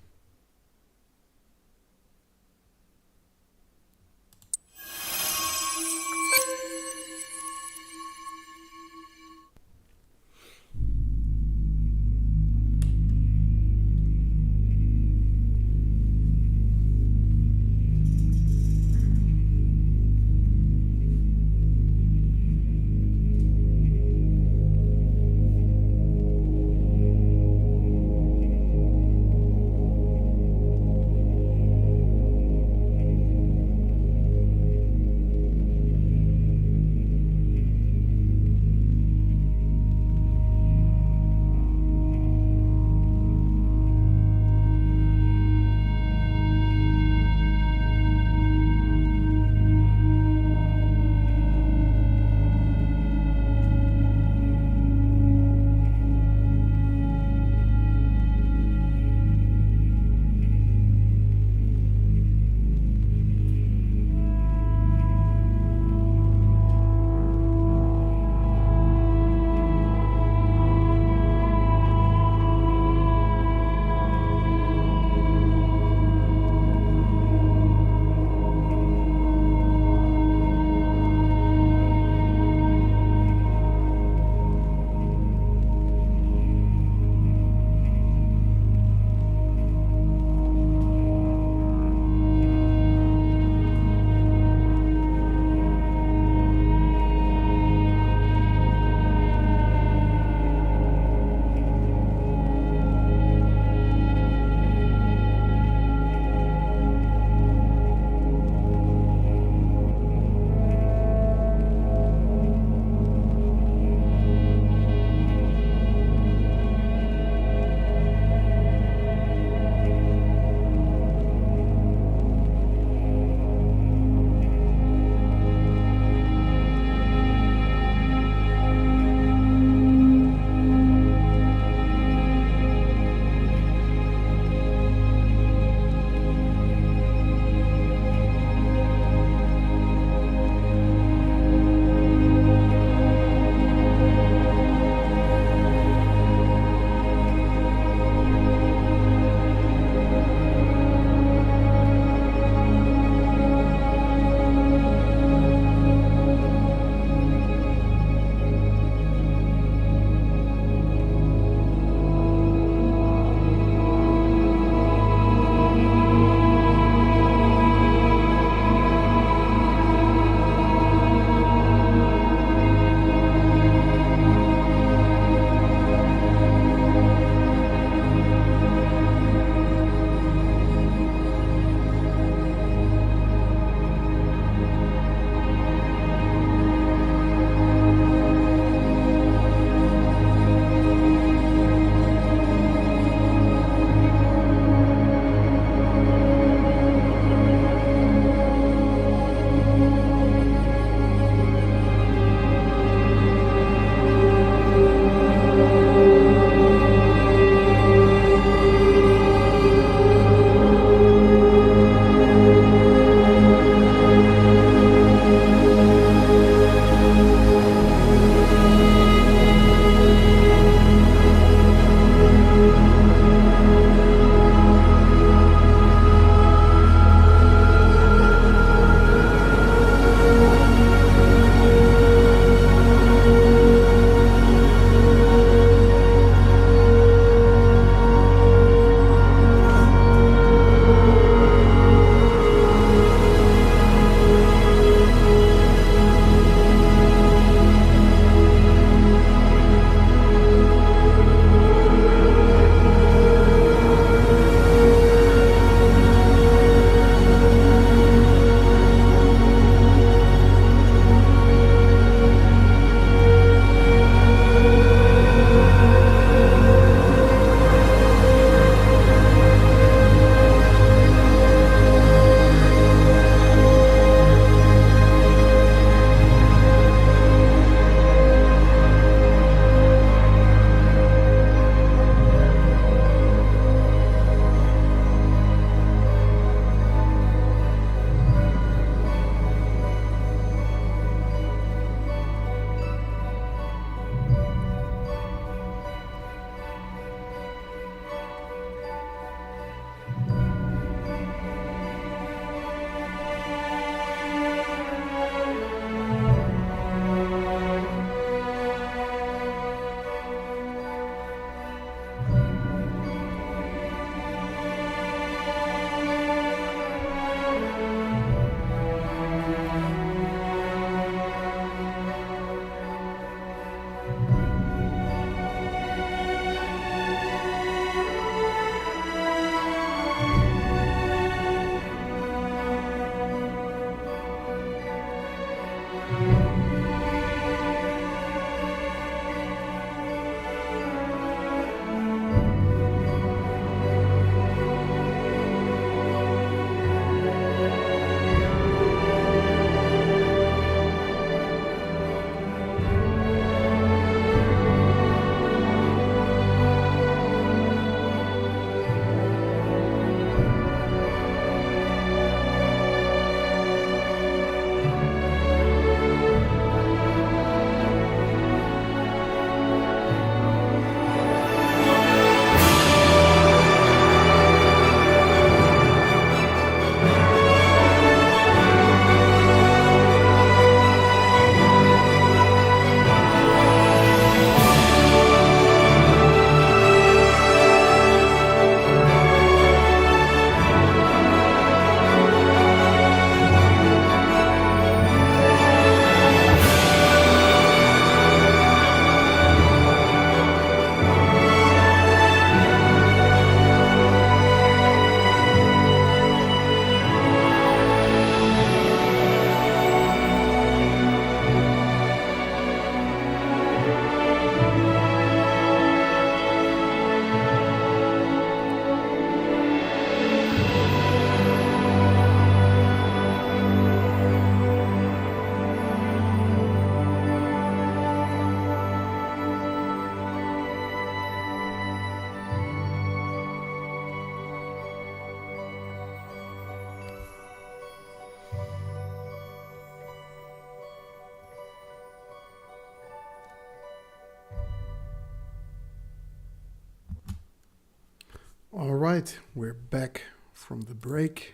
All right, we're back from the break.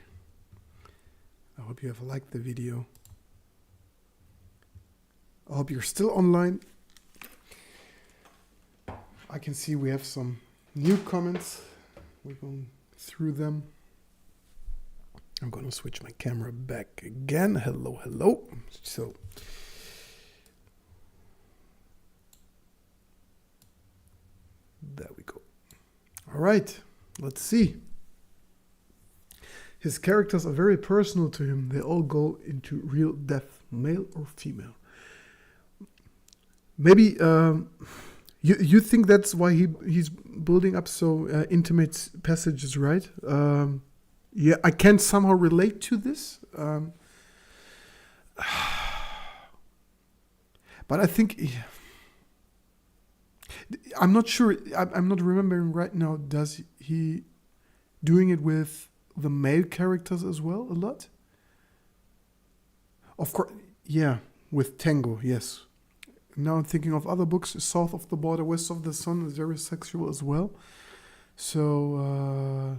I hope you have liked the video. I hope you're still online. I can see we have some new comments. We're going through them. I'm going to switch my camera back again. Hello, hello. So, there we go. All right, let's see. His characters are very personal to him. They all go into real depth, male or female. Maybe you think that's why he's building up so intimate passages, right? Yeah, I can somehow relate to this. But I think... I'm not sure. I'm not remembering right now. Does he doing it with the male characters as well a lot? Of course, yeah, with Tango, yes. Now I'm thinking of other books. South of the Border, West of the Sun is very sexual as well. So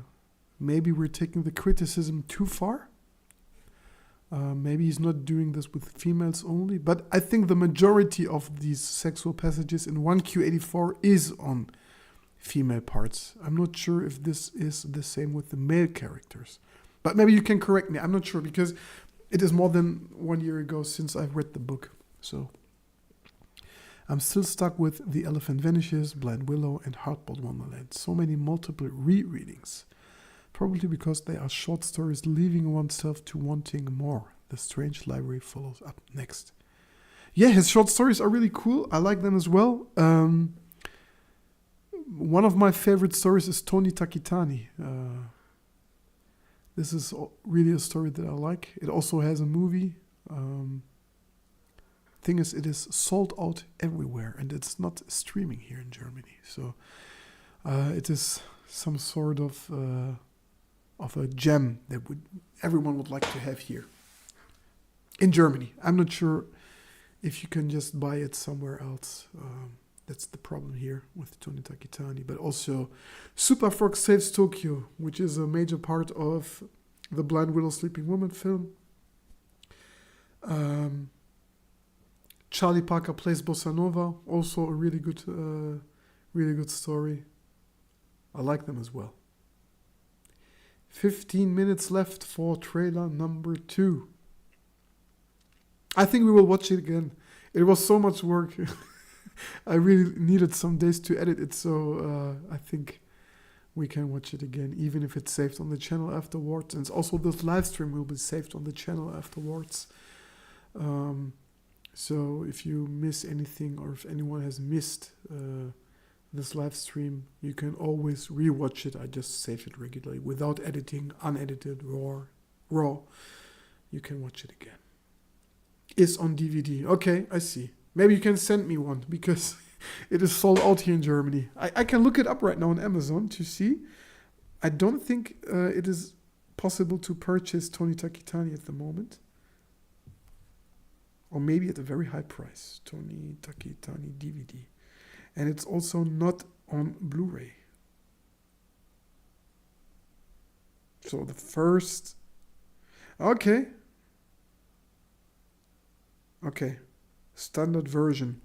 maybe we're taking the criticism too far. Maybe he's not doing this with females only, but I think the majority of these sexual passages in 1Q84 is on female parts. I'm not sure if this is the same with the male characters, but maybe you can correct me. I'm not sure because it is more than 1 year ago since I've read the book. So I'm still stuck with The Elephant Vanishes, Blind Willow, and Hardboiled Wonderland. So many multiple rereadings. Probably because they are short stories leaving oneself to wanting more. The Strange Library follows up next. Yeah, his short stories are really cool. I like them as well. One of my favorite stories is Tony Takitani. This is really a story that I like. It also has a movie. Thing is, it is sold out everywhere, and it's not streaming here in Germany. So it is some sort of a gem that everyone would like to have here in Germany. I'm not sure if you can just buy it somewhere else. That's the problem here with Tony Takitani. But also Super Frog Saves Tokyo, which is a major part of the Blind Willow Sleeping Woman film. Charlie Parker Plays Bossa Nova, also a really good story. I like them as well. 15 minutes left for trailer number 2. I think we will watch it again. It was so much work. I really needed some days to edit it, so I think we can watch it again, even if it's saved on the channel afterwards. And also this live stream will be saved on the channel afterwards. So if you miss anything, or if anyone has missed this live stream, you can always rewatch it. I just save it regularly without editing, unedited, raw. You can watch it again. It's on DVD. Okay, I see. Maybe you can send me one because it is sold out here in Germany. I can look it up right now on Amazon to see. I don't think it is possible to purchase Tony Takitani at the moment. Or maybe at a very high price. Tony Takitani DVD. And it's also not on Blu-ray. So the first... Okay. Standard version.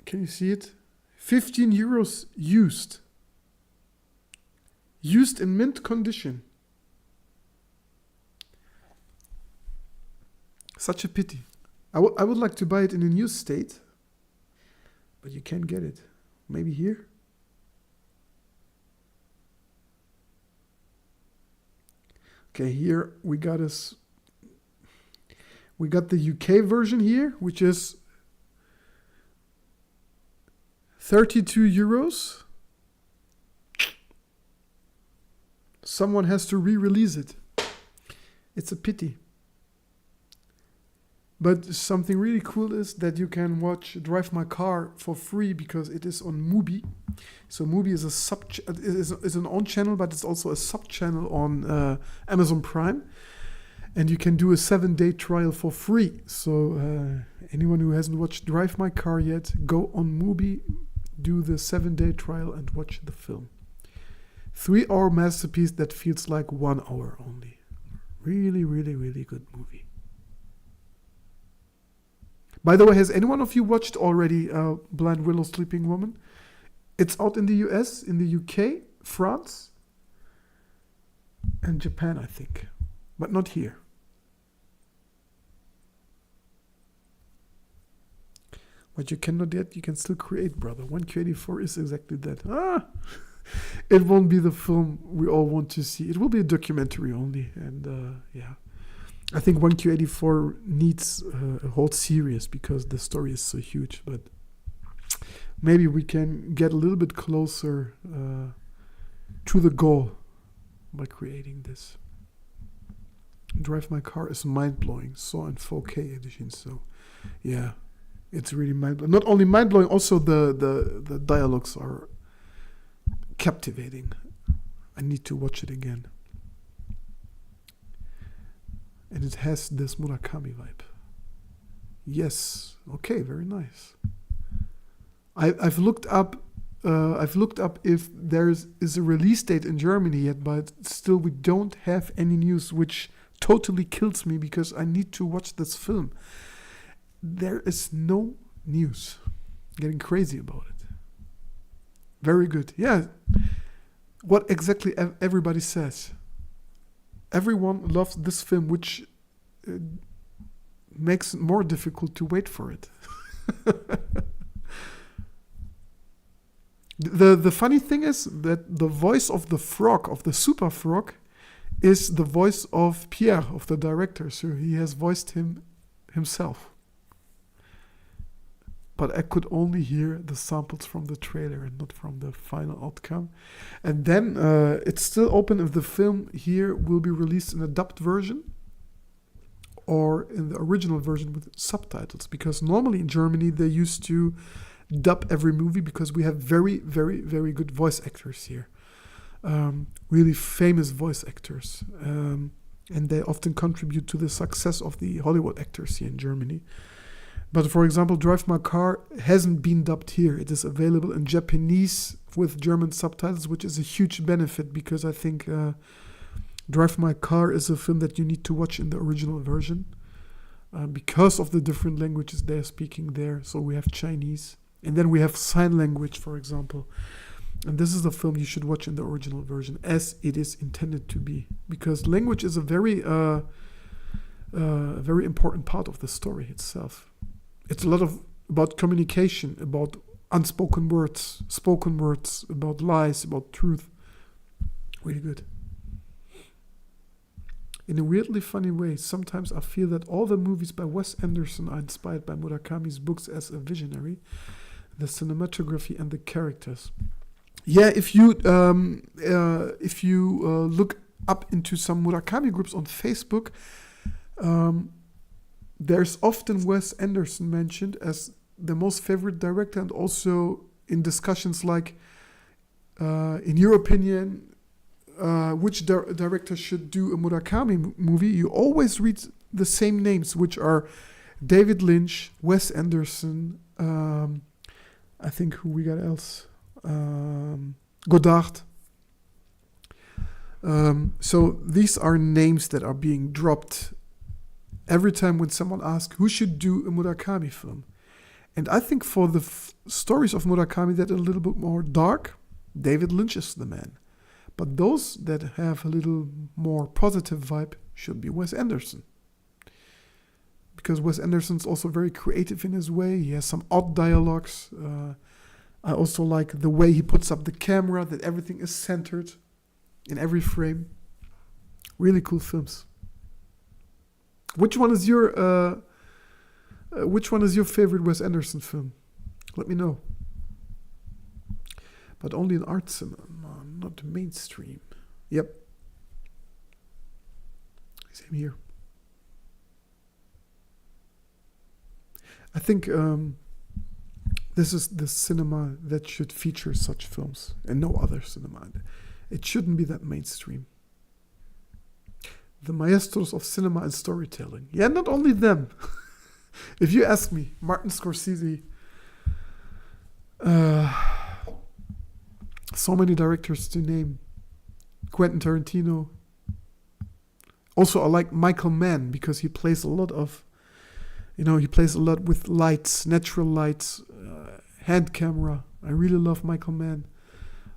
Can you see it? 15 euros used. Used in mint condition. Such a pity. I would like to buy it in a new state. But you can't get it. Maybe here? Okay, here we got the UK version here, which is 32 euros. Someone has to re-release it. It's a pity. But something really cool is that you can watch Drive My Car for free because it is on Mubi. So Mubi is is an own channel, but it's also a sub-channel on Amazon Prime. And you can do a 7-day trial for free. So anyone who hasn't watched Drive My Car yet, go on Mubi, do the 7-day trial and watch the film. 3-hour masterpiece that feels like 1 hour only. Really, really, really good movie. By the way, has anyone of you watched already Blind Willow Sleeping Woman? It's out in the US, in the UK, France, and Japan, I think. But not here. What you cannot yet, you can still create, brother. 1Q84 is exactly that. It won't be the film we all want to see. It will be a documentary only. And yeah. I think 1Q84 needs a whole series because the story is so huge. But maybe we can get a little bit closer to the goal by creating this. Drive My Car is mind-blowing. Saw in 4K edition. So, yeah. It's really mind-blowing. Not only mind-blowing, also the dialogues are captivating. I need to watch it again. And it has this Murakami vibe. Yes. Okay, very nice. I've looked up if there is a release date in Germany yet, but still we don't have any news, which totally kills me because I need to watch this film. There is no news. Getting crazy about it. Very good. Yeah. What exactly everybody says. Everyone loves this film, which makes it more difficult to wait for it. The funny thing is that the voice of the frog, of the super frog, is the voice of Pierre, of the director. So he has voiced him himself. But I could only hear the samples from the trailer and not from the final outcome. And then it's still open if the film here will be released in a dubbed version or in the original version with subtitles. Because normally in Germany they used to dub every movie because we have very, very, very good voice actors here. Really famous voice actors. And they often contribute to the success of the Hollywood actors here in Germany. But for example, Drive My Car hasn't been dubbed here. It is available in Japanese with German subtitles, which is a huge benefit because I think Drive My Car is a film that you need to watch in the original version because of the different languages they're speaking there. So we have Chinese, and then we have sign language, for example. And this is a film you should watch in the original version as it is intended to be, because language is a very important part of the story itself. It's a lot about communication, about unspoken words, spoken words, about lies, about truth. Really good. In a weirdly funny way, sometimes I feel that all the movies by Wes Anderson are inspired by Murakami's books as a visionary, the cinematography and the characters. Yeah, if you look up into some Murakami groups on Facebook, there's often Wes Anderson mentioned as the most favorite director, and also in discussions like, in your opinion, which director should do a Murakami movie, you always read the same names, which are David Lynch, Wes Anderson, I think who we got else, Godard. So these are names that are being dropped every time when someone asks who should do a Murakami film. And I think for the stories of Murakami that are a little bit more dark, David Lynch is the man. But those that have a little more positive vibe should be Wes Anderson. Because Wes Anderson's also very creative in his way. He has some odd dialogues. I also like the way he puts up the camera, that everything is centered in every frame. Really cool films. Which one is your favorite Wes Anderson film? Let me know. But only in art cinema, not mainstream. Yep. Same here. I think this is the cinema that should feature such films and no other cinema. It shouldn't be that mainstream. The maestros of cinema and storytelling. Yeah, not only them. If you ask me, Martin Scorsese, so many directors to name. Quentin Tarantino. Also, I like Michael Mann because he plays a lot with lights, natural lights, hand camera. I really love Michael Mann.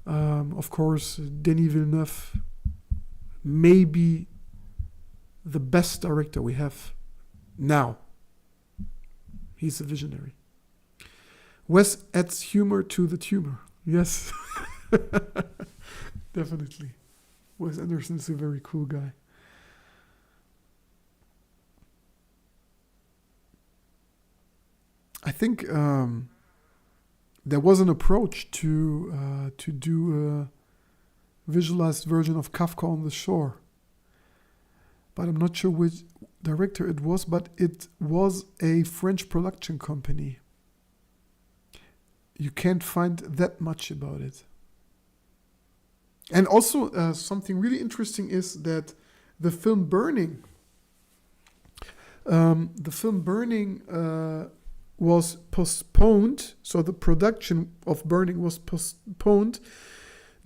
Of course, Denis Villeneuve, maybe the best director we have now. He's a visionary. Wes adds humor to the tumor. Yes, definitely. Wes Anderson is a very cool guy. I think there was an approach to do a visualized version of Kafka on the Shore, but I'm not sure which director it was. But it was a French production company. You can't find that much about it. And also something really interesting is that the film Burning was postponed. So the production of Burning was postponed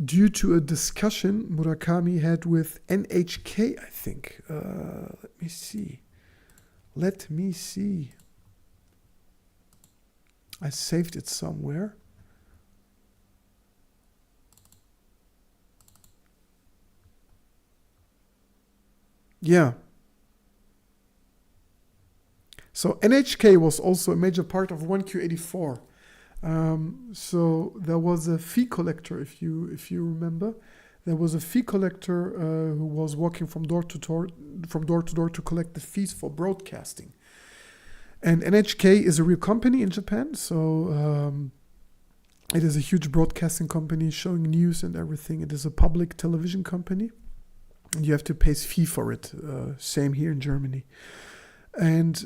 due to a discussion Murakami had with NHK, I think. Let me see. I saved it somewhere. Yeah. So NHK was also a major part of 1Q84. So there was a fee collector, if you remember. There was a fee collector who was walking from door to door to collect the fees for broadcasting. And NHK is a real company in Japan, so it is a huge broadcasting company showing news and everything. It is a public television company, and you have to pay fee for it. Same here in Germany. And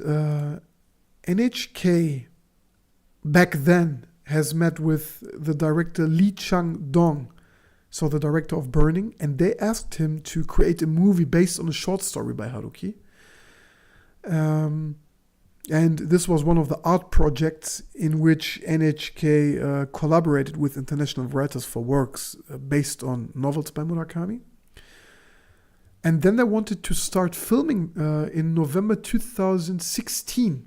NHK back then has met with the director Lee Chang-dong, so the director of Burning, and they asked him to create a movie based on a short story by Haruki. And this was one of the art projects in which NHK collaborated with international writers for works based on novels by Murakami. And then they wanted to start filming in November 2016.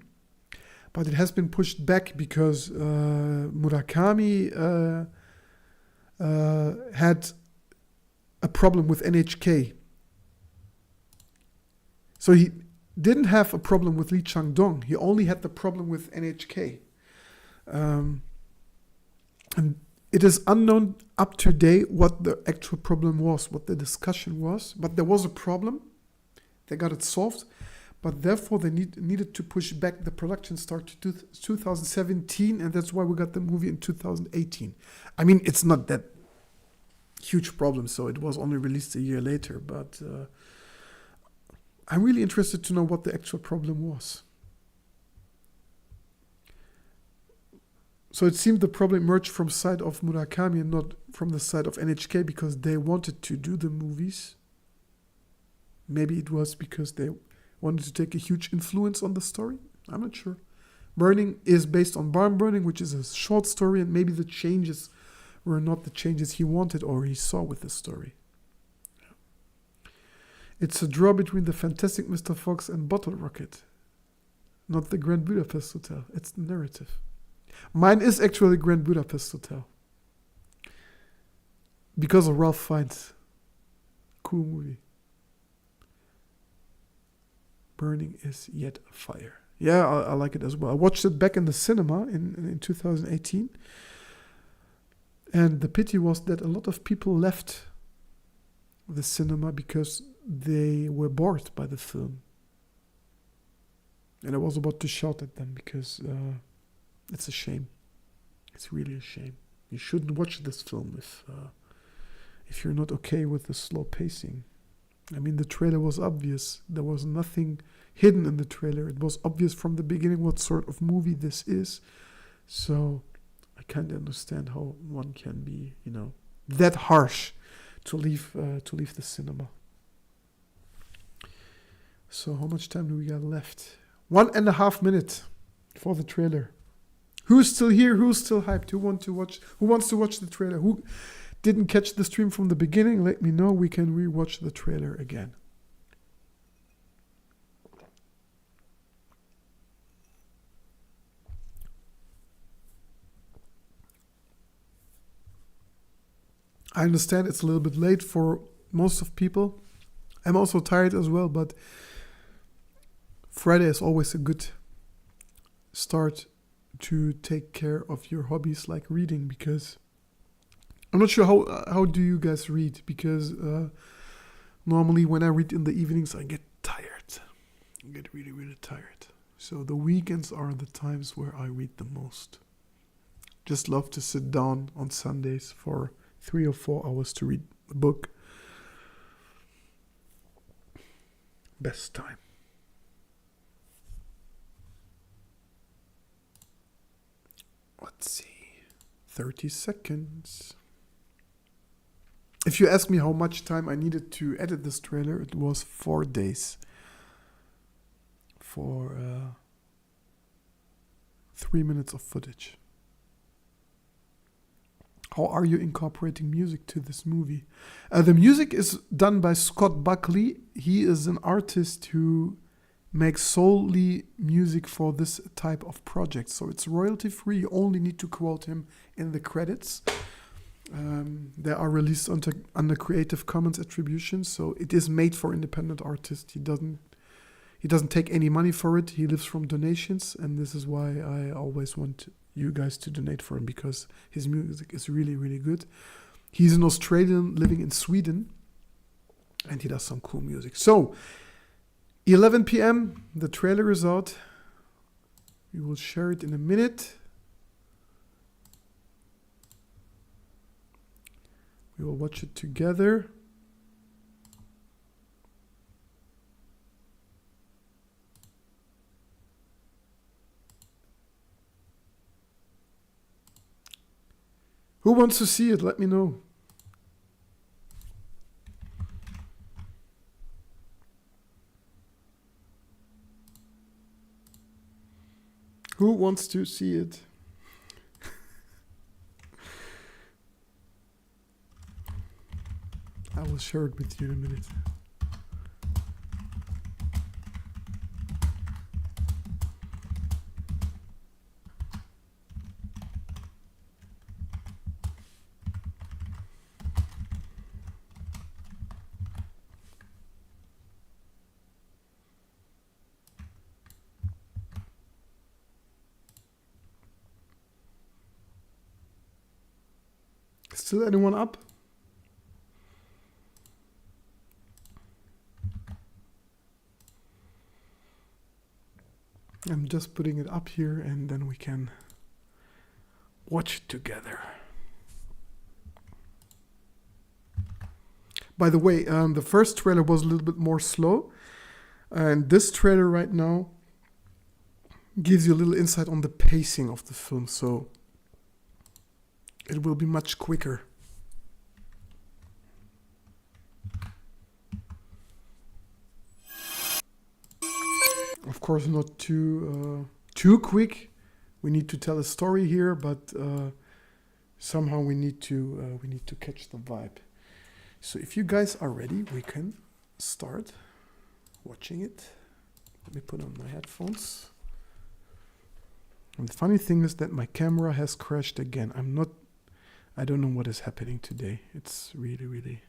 But it has been pushed back because Murakami had a problem with NHK. So he didn't have a problem with Lee Chang-dong. He only had the problem with NHK. And it is unknown up to date what the actual problem was, what the discussion was. But there was a problem. They got it solved. But therefore, they needed to push back the production start to 2017. And that's why we got the movie in 2018. I mean, it's not that huge problem. So it was only released a year later. But I'm really interested to know what the actual problem was. So it seemed the problem emerged from the side of Murakami and not from the side of NHK because they wanted to do the movies. Maybe it was because they wanted to take a huge influence on the story. I'm not sure. Burning is based on Barn Burning, which is a short story, and maybe the changes were not the changes he wanted or he saw with the story. It's a draw between the Fantastic Mr. Fox and Bottle Rocket. Not the Grand Budapest Hotel. It's the narrative. Mine is actually Grand Budapest Hotel. Because of Ralph Fiennes. Cool movie. Burning is yet a fire. Yeah, I like it as well. I watched it back in the cinema in 2018. And the pity was that a lot of people left the cinema because they were bored by the film. And I was about to shout at them because it's a shame. It's really a shame. You shouldn't watch this film if you're not okay with the slow pacing. I mean, the trailer was obvious. There was nothing hidden in the trailer. It was obvious from the beginning what sort of movie this is. So I can't understand how one can be, that harsh to leave the cinema. So how much time do we got left? 1.5 minutes for the trailer. Who's still here? Who's still hyped? Who wants to watch the trailer? didn't catch the stream from the beginning, let me know. We can rewatch the trailer again. I understand it's a little bit late for most of people. I'm also tired as well, but Friday is always a good start to take care of your hobbies like reading, because I'm not sure how do you guys read, because normally when I read in the evenings I get tired. I get really, really tired. So the weekends are the times where I read the most. Just love to sit down on Sundays for 3 or 4 hours to read a book. Best time. Let's see. 30 seconds. If you ask me how much time I needed to edit this trailer, it was 4 days. For 3 minutes of footage. How are you incorporating music to this movie? The music is done by Scott Buckley. He is an artist who makes solely music for this type of project. So it's royalty free. You only need to quote him in the credits. They are released under Creative Commons attribution. So it is made for independent artists. He doesn't take any money for it. He lives from donations. And this is why I always want you guys to donate for him, because his music is really, really good. He's an Australian living in Sweden, and he does some cool music. So 11 p.m. the trailer is out. We will share it in a minute. We will watch it together. Who wants to see it? Let me know. Who wants to see it? I will share it with you in a minute. Still anyone up? I'm just putting it up here and then we can watch it together. By the way, the first trailer was a little bit more slow, and this trailer right now gives you a little insight on the pacing of the film, so it will be much quicker. Of course, not too quick. We need to tell a story here, but somehow we need to catch the vibe. So if you guys are ready, we can start watching it. Let me put on my headphones. And the funny thing is that my camera has crashed again. I don't know what is happening today. It's really, really...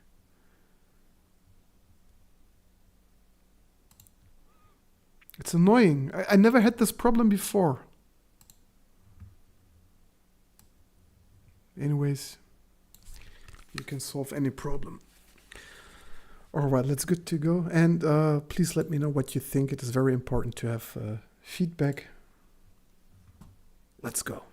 It's annoying. I never had this problem before. Anyways, you can solve any problem. All right, let's good to go. And please let me know what you think. It is very important to have feedback. Let's go.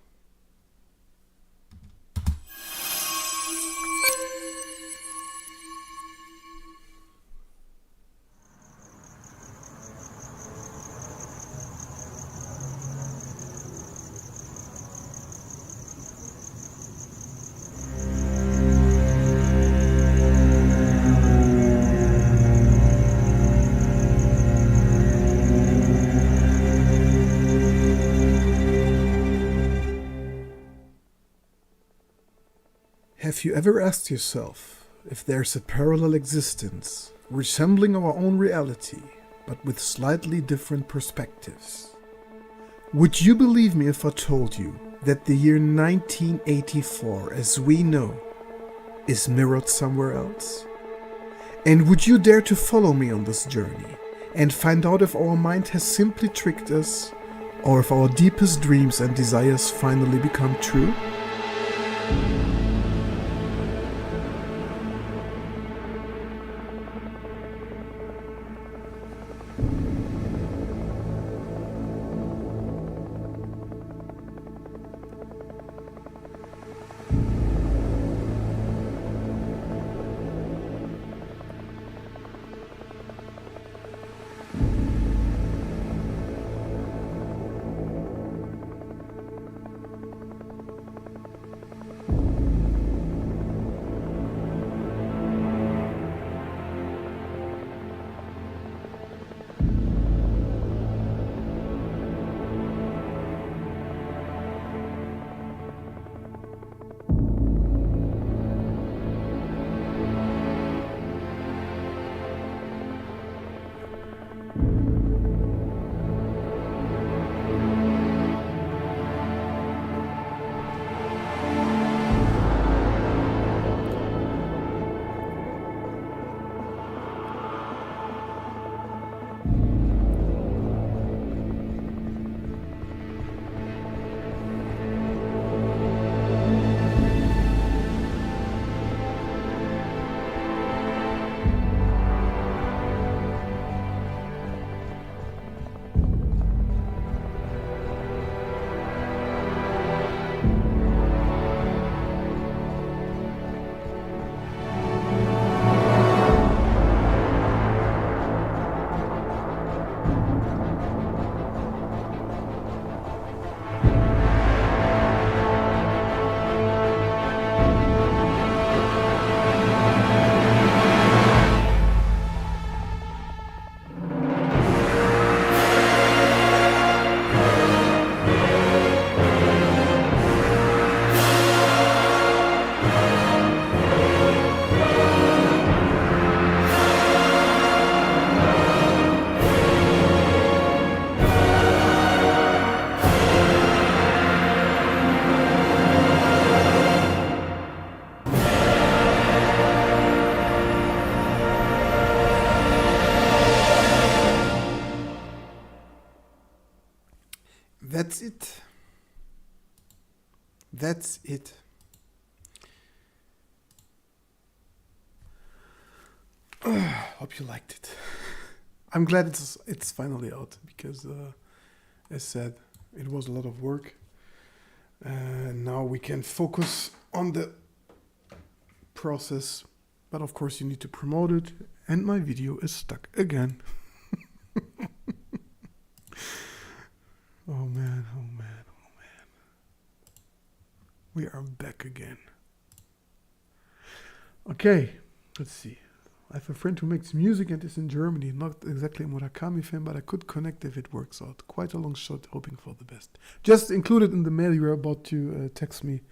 Have you ever asked yourself if there's a parallel existence resembling our own reality, but with slightly different perspectives? Would you believe me if I told you that the year 1984, as we know, is mirrored somewhere else? And would you dare to follow me on this journey and find out if our mind has simply tricked us, or if our deepest dreams and desires finally become true? That's it. That's it. Hope you liked it. I'm glad it's finally out because, as said, it was a lot of work. And now we can focus on the process. But of course you need to promote it. And my video is stuck again. Oh man, oh man, oh man. We are back again. Okay, let's see. I have a friend who makes music and is in Germany. Not exactly a Murakami fan, but I could connect if it works out. Quite a long shot, hoping for the best. Just included in the mail you're about to text me.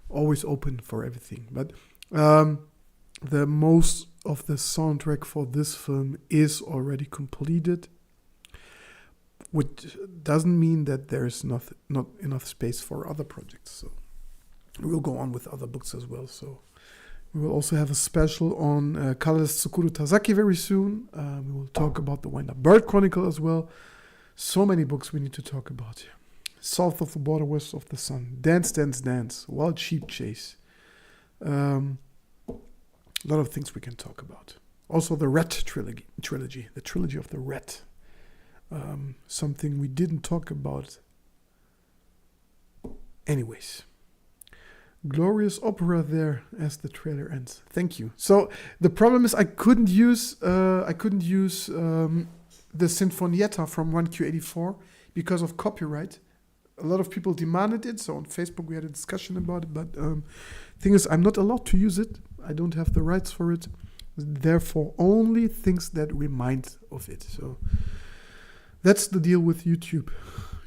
Always open for everything. But the most of the soundtrack for this film is already completed, which doesn't mean that there's not enough space for other projects. So we will go on with other books as well. So we will also have a special on colorist Tsukuru Tazaki very soon. We will talk about the Wind Up Bird Chronicle as well. So many books we need to talk about here. South of the Border, West of the Sun, Dance, Dance, Dance, Wild Sheep Chase. A lot of things we can talk about. Also the Rat trilogy, the trilogy of the Rat. Something we didn't talk about. Anyways. Glorious opera there as the trailer ends. Thank you. So the problem is I couldn't use the Sinfonietta from 1Q84 because of copyright. A lot of people demanded it, so on Facebook we had a discussion about it, but thing is I'm not allowed to use it. I don't have the rights for it. Therefore only things that remind of it. So that's the deal with YouTube.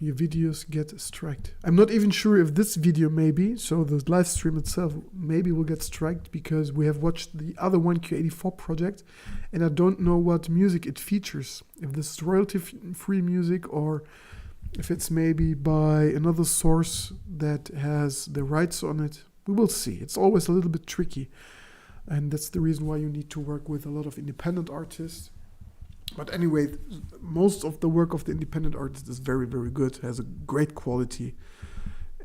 your videos get striked. I'm not even sure if this video maybe, so the live stream itself maybe will get striked because we have watched the other 1Q84 project and I don't know what music it features. If this is royalty-free music or if it's maybe by another source that has the rights on it. We will see. It's always a little bit tricky. And that's the reason why you need to work with a lot of independent artists. But anyway, most of the work of the independent artist is very, very good, has a great quality.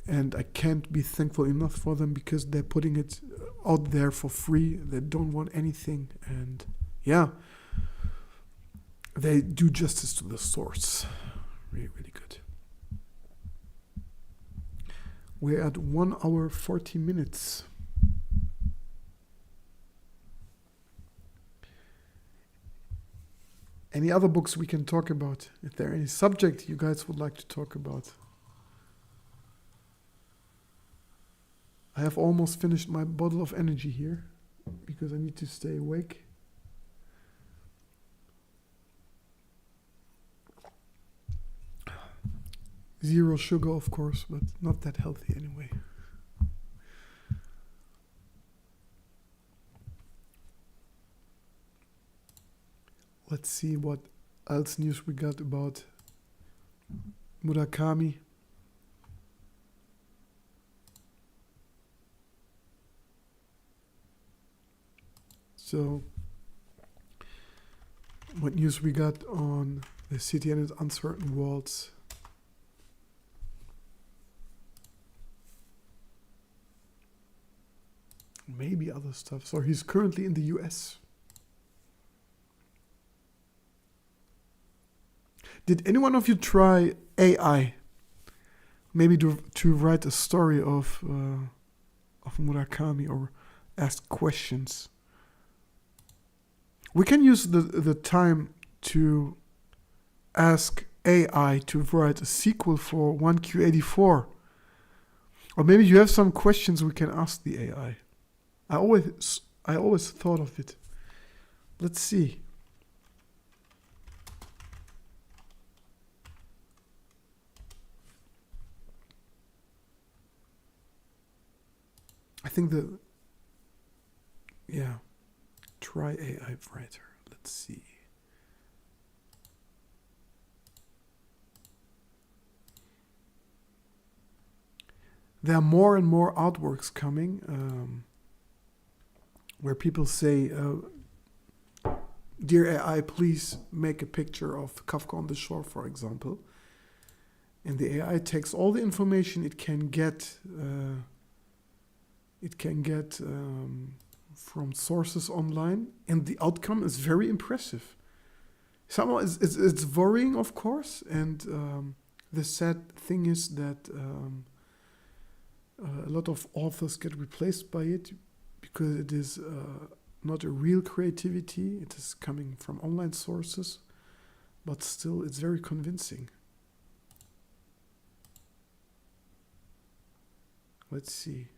And I can't be thankful enough for them because they're putting it out there for free. They don't want anything. And yeah, they do justice to the source. Really, really good. We're at 1 hour 40 minutes. Any other books we can talk about? If there are any subject you guys would like to talk about? I have almost finished my bottle of energy here because I need to stay awake. Zero sugar, of course, but not that healthy anyway. Let's see what else news we got about Murakami. So, what news we got on the city and its uncertain walls? Maybe other stuff. So he's currently in the US. Did any one of you try AI? Maybe to write a story of Murakami or ask questions. We can use the time to ask AI to write a sequel for 1Q84. Or maybe you have some questions we can ask the AI. I always thought of it. Let's see. I think try AI writer. Let's see. There are more and more artworks coming where people say, "Dear AI, please make a picture of Kafka on the Shore," for example. And the AI takes all the information it can get. From sources online, and the outcome is very impressive. Somehow it's worrying, of course, and the sad thing is that a lot of authors get replaced by it because it is not a real creativity. It is coming from online sources, but still it's very convincing. Let's see.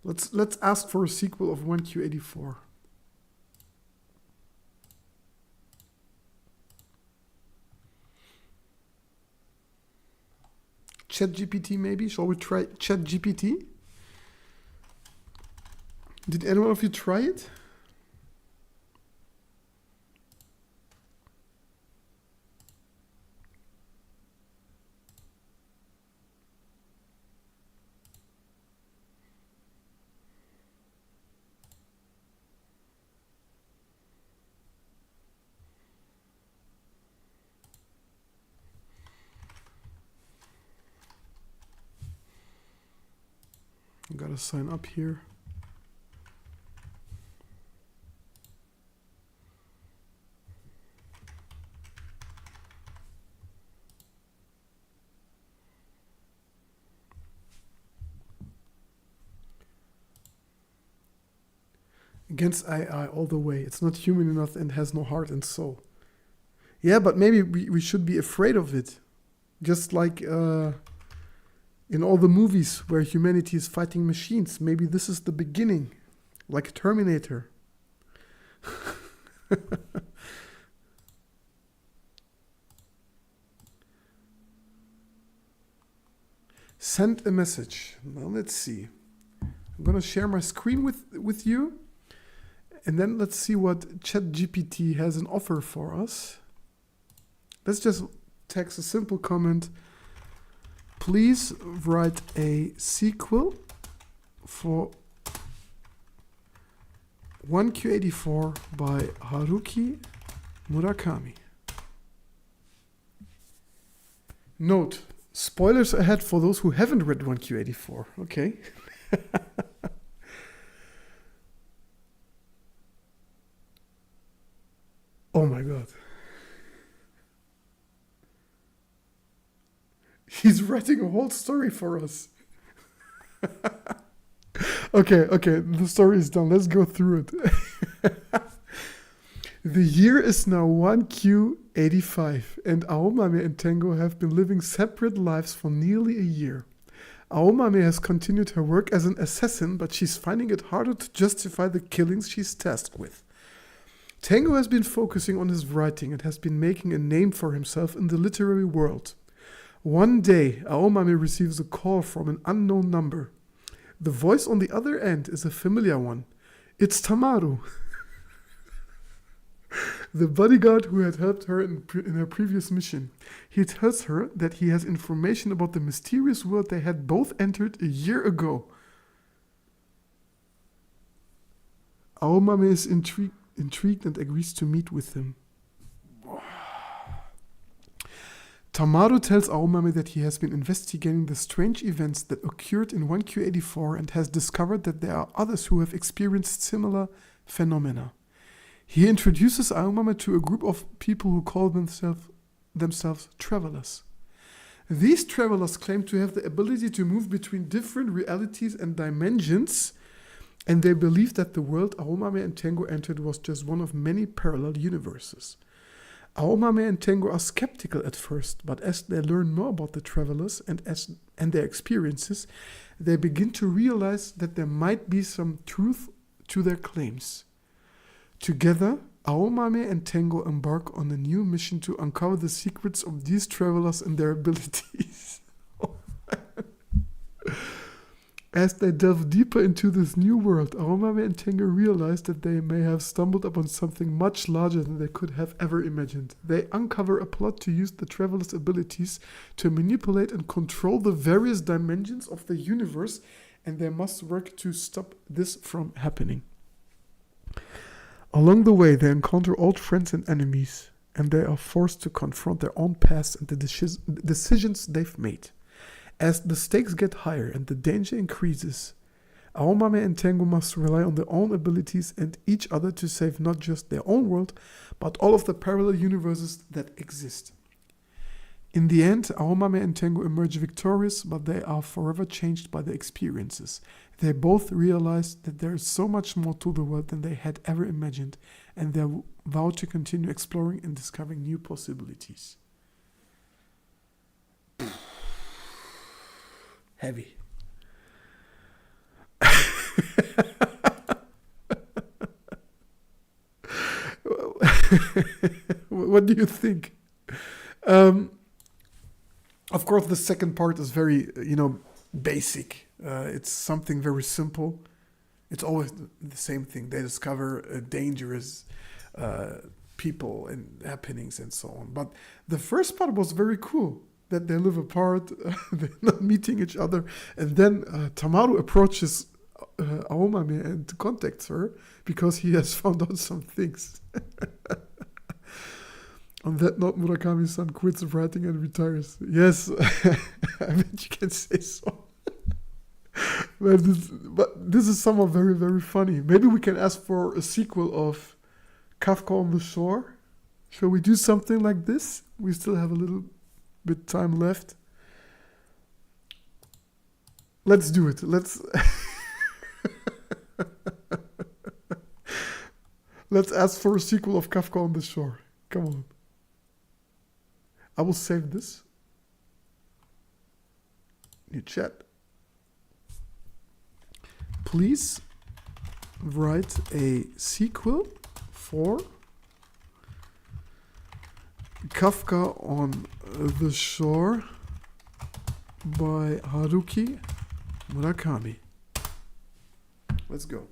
Let's ask for a sequel of 1Q84. ChatGPT maybe? Shall we try ChatGPT? Did anyone of you try it? Gotta sign up here. Against AI all the way. It's not human enough and has no heart and soul. Yeah, but maybe we should be afraid of it. Just like in all the movies where humanity is fighting machines. Maybe this is the beginning, like Terminator. Send a message. Now let's see. I'm gonna share my screen with you, and then let's see what ChatGPT has an offer for us. Let's just text a simple comment. Please write a sequel for 1Q84 by Haruki Murakami. Note, spoilers ahead for those who haven't read 1Q84. Okay. Oh my god. He's writing a whole story for us. Okay, the story is done. Let's go through it. The year is now 1Q85, and Aomame and Tengo have been living separate lives for nearly a year. Aomame has continued her work as an assassin, but she's finding it harder to justify the killings she's tasked with. Tengo has been focusing on his writing and has been making a name for himself in the literary world. One day, Aomame receives a call from an unknown number. The voice on the other end is a familiar one. It's Tamaru, the bodyguard who had helped her in her previous mission. He tells her that he has information about the mysterious world they had both entered a year ago. Aomame is intrigued and agrees to meet with him. Tamaru tells Aomame that he has been investigating the strange events that occurred in 1Q84 and has discovered that there are others who have experienced similar phenomena. He introduces Aomame to a group of people who call themselves travelers. These travelers claim to have the ability to move between different realities and dimensions, and they believe that the world Aomame and Tengo entered was just one of many parallel universes. Aomame and Tengo are skeptical at first, but as they learn more about the travelers and their experiences, they begin to realize that there might be some truth to their claims. Together, Aomame and Tengo embark on a new mission to uncover the secrets of these travelers and their abilities. As they delve deeper into this new world, Aomame and Tengo realize that they may have stumbled upon something much larger than they could have ever imagined. They uncover a plot to use the travelers' abilities to manipulate and control the various dimensions of the universe, and they must work to stop this from happening. Along the way, they encounter old friends and enemies, and they are forced to confront their own past and the decisions they've made. As the stakes get higher and the danger increases, Aomame and Tengo must rely on their own abilities and each other to save not just their own world, but all of the parallel universes that exist. In the end, Aomame and Tengo emerge victorious, but they are forever changed by their experiences. They both realize that there is so much more to the world than they had ever imagined, and they vow to continue exploring and discovering new possibilities. Heavy. What do you think? Of course, the second part is very, basic. It's something very simple. It's always the same thing. They discover dangerous people and happenings and so on. But the first part was very cool. That they live apart, they're not meeting each other. And then Tamaru approaches Aomame and contacts her because he has found out some things. On that note, Murakami-san quits writing and retires. Yes, I bet you can say so. But this is somewhat very, very funny. Maybe we can ask for a sequel of Kafka on the Shore. Shall we do something like this? We still have a little bit time left. Let's do it. Let's ask for a sequel of Kafka on the Shore. Come on. I will save this. New chat. Please write a sequel for Kafka on the Shore by Haruki Murakami. Let's go.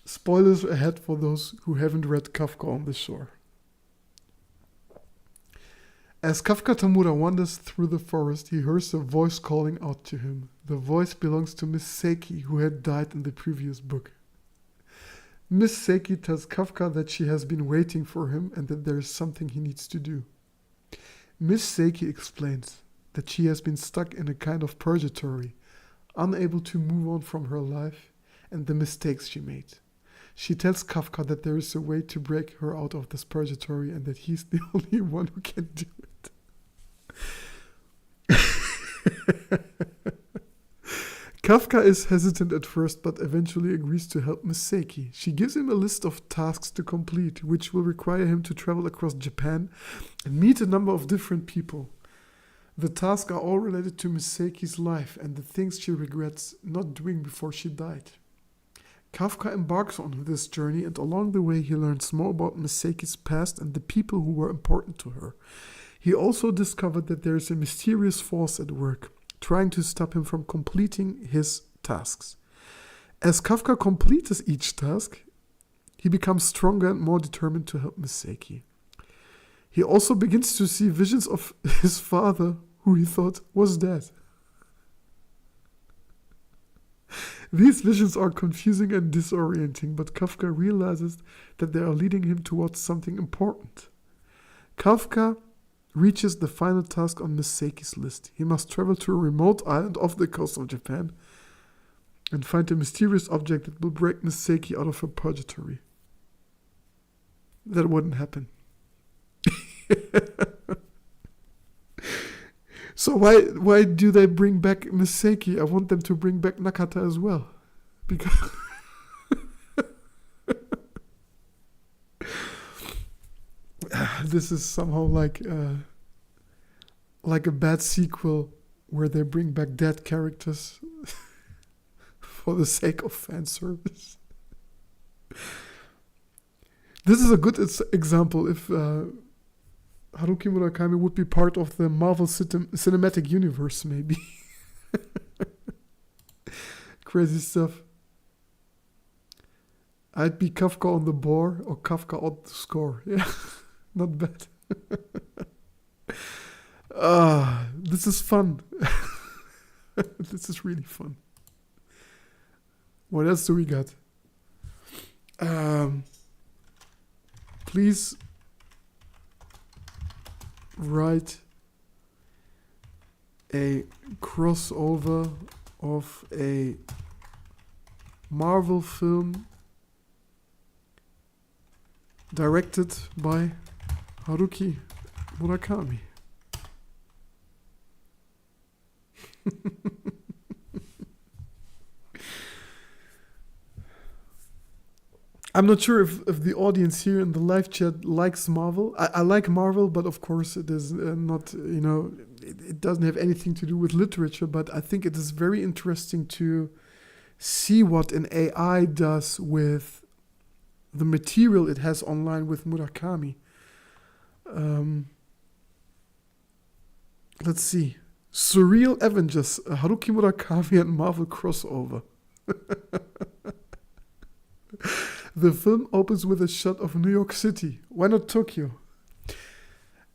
Spoilers ahead for those who haven't read Kafka on the Shore. As Kafka Tamura wanders through the forest, he hears a voice calling out to him. The voice belongs to Miss Seiki, who had died in the previous book. Miss Seiki tells Kafka that she has been waiting for him and that there is something he needs to do. Miss Seiki explains that she has been stuck in a kind of purgatory, unable to move on from her life and the mistakes she made. She tells Kafka that there is a way to break her out of this purgatory and that he's the only one who can do it. Kafka is hesitant at first, but eventually agrees to help Miss Seiki. She gives him a list of tasks to complete, which will require him to travel across Japan and meet a number of different people. The tasks are all related to Miss Seiki's life and the things she regrets not doing before she died. Kafka embarks on this journey, and along the way he learns more about Miss Seiki's past and the people who were important to her. He also discovered that there is a mysterious force at work, trying to stop him from completing his tasks. As Kafka completes each task, he becomes stronger and more determined to help Miss Seiki. He also begins to see visions of his father, who he thought was dead. These visions are confusing and disorienting, but Kafka realizes that they are leading him towards something important. Kafka reaches the final task on Miss Seiki's list. He must travel to a remote island off the coast of Japan and find a mysterious object that will break Miss Seiki out of her purgatory. That wouldn't happen. So why do they bring back Miss Seiki? I want them to bring back Nakata as well. Because this is somehow like a bad sequel where they bring back dead characters for the sake of fan service. This is a good example if Haruki Murakami would be part of the Marvel Cinematic Universe, maybe. Crazy stuff. I'd be Kafka on the board or Kafka on the score. Yeah, not bad. This is fun. This is really fun. What else do we got? Please write a crossover of a Marvel film directed by Haruki Murakami. I'm not sure if the audience here in the live chat likes Marvel. I like Marvel, but of course it is not, it doesn't have anything to do with literature, but I think it is very interesting to see what an AI does with the material it has online with Murakami. Let's see. Surreal Avengers, a Haruki Murakami and Marvel crossover. The film opens with a shot of New York City. Why not Tokyo?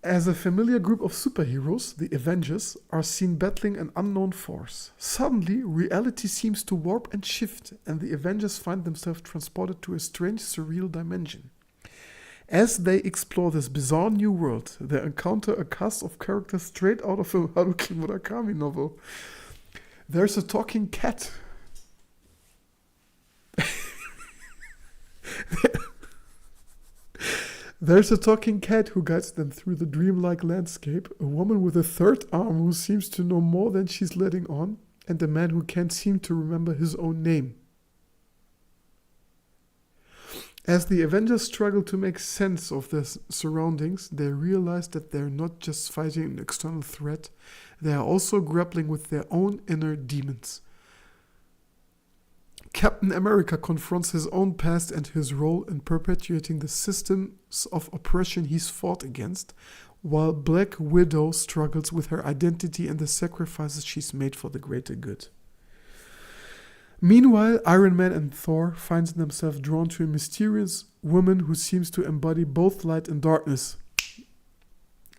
As a familiar group of superheroes, the Avengers, are seen battling an unknown force. Suddenly, reality seems to warp and shift, and the Avengers find themselves transported to a strange, surreal dimension. As they explore this bizarre new world, they encounter a cast of characters straight out of a Haruki Murakami novel. There's a talking cat. There's a talking cat who guides them through the dreamlike landscape, a woman with a third arm who seems to know more than she's letting on, and a man who can't seem to remember his own name. As the Avengers struggle to make sense of their surroundings, they realize that they're not just fighting an external threat, they are also grappling with their own inner demons. Captain America confronts his own past and his role in perpetuating the systems of oppression he's fought against, while Black Widow struggles with her identity and the sacrifices she's made for the greater good. Meanwhile, Iron Man and Thor find themselves drawn to a mysterious woman who seems to embody both light and darkness.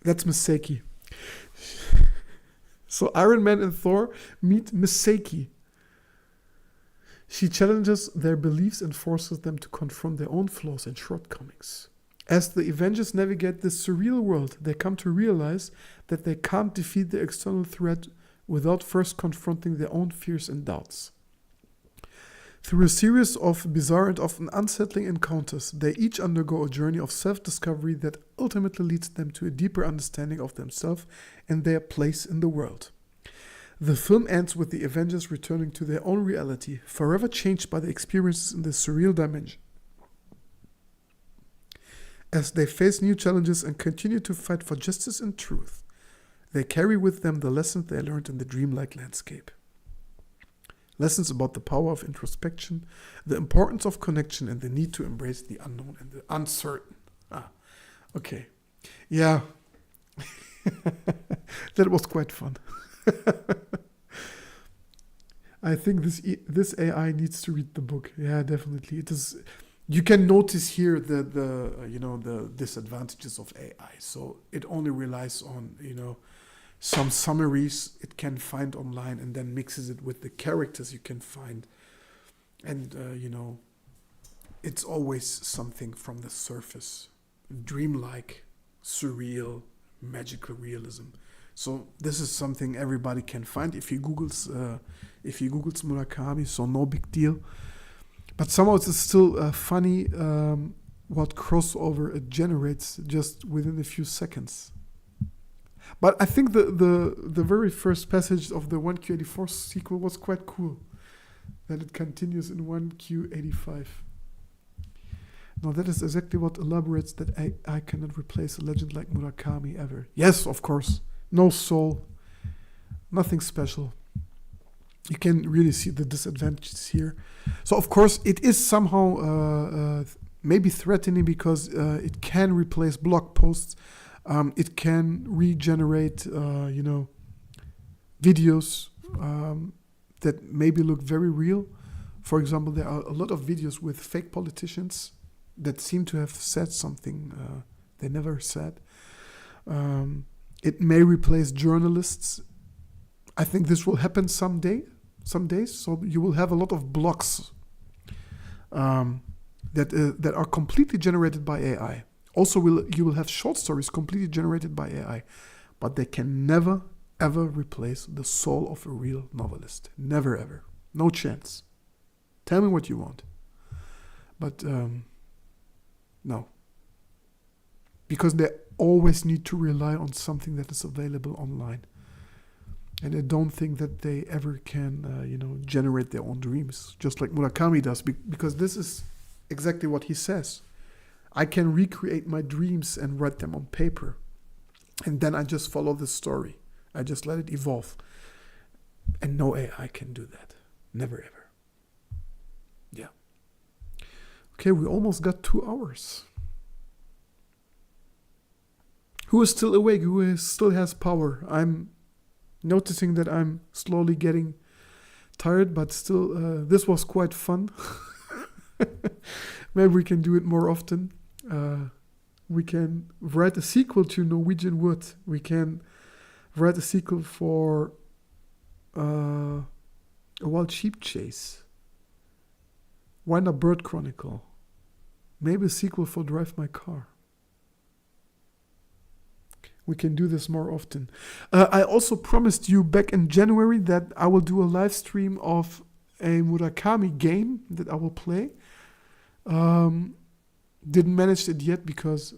That's Miss Saki. So Iron Man and Thor meet Miss Saki. She challenges their beliefs and forces them to confront their own flaws and shortcomings. As the Avengers navigate this surreal world, they come to realize that they can't defeat the external threat without first confronting their own fears and doubts. Through a series of bizarre and often unsettling encounters, they each undergo a journey of self-discovery that ultimately leads them to a deeper understanding of themselves and their place in the world. The film ends with the Avengers returning to their own reality, forever changed by the experiences in this surreal dimension. As they face new challenges and continue to fight for justice and truth, they carry with them the lessons they learned in the dreamlike landscape. Lessons about the power of introspection, the importance of connection, and the need to embrace the unknown and the uncertain. Okay. Yeah. That was quite fun. I think this AI needs to read the book. Yeah, definitely. It is. You can notice here the disadvantages of AI. So it only relies on some summaries it can find online and then mixes it with the characters you can find, and it's always something from the surface, dreamlike, surreal, magical realism. So this is something everybody can find if he googles Murakami. So no big deal. But somehow it's still funny what crossover it generates just within a few seconds. But I think the very first passage of the 1Q84 sequel was quite cool. That it continues in 1Q85. Now that is exactly what elaborates that I cannot replace a legend like Murakami ever. Yes, of course. No soul. Nothing special. You can really see the disadvantages here. So of course it is somehow maybe threatening because it can replace blog posts. It can regenerate, videos that maybe look very real. For example, there are a lot of videos with fake politicians that seem to have said something they never said. It may replace journalists. I think this will happen some days. So you will have a lot of blogs that are completely generated by AI. Also, you will have short stories completely generated by AI, but they can never, ever replace the soul of a real novelist. Never, ever. No chance. Tell me what you want. But no. Because they always need to rely on something that is available online. And I don't think that they ever can, generate their own dreams, just like Murakami does, because this is exactly what he says. I can recreate my dreams and write them on paper. And then I just follow the story. I just let it evolve. And no AI can do that. Never, ever. Yeah. Okay, we almost got 2 hours. Who is still awake? Who still has power? I'm noticing that I'm slowly getting tired, but still, this was quite fun. Maybe we can do it more often. We can write a sequel to Norwegian Wood. We can write a sequel for A Wild Sheep Chase. Why not Bird Chronicle? Maybe a sequel for Drive My Car. We can do this more often. I also promised you back in January that I will do a live stream of a Murakami game that I will play. Didn't manage it yet because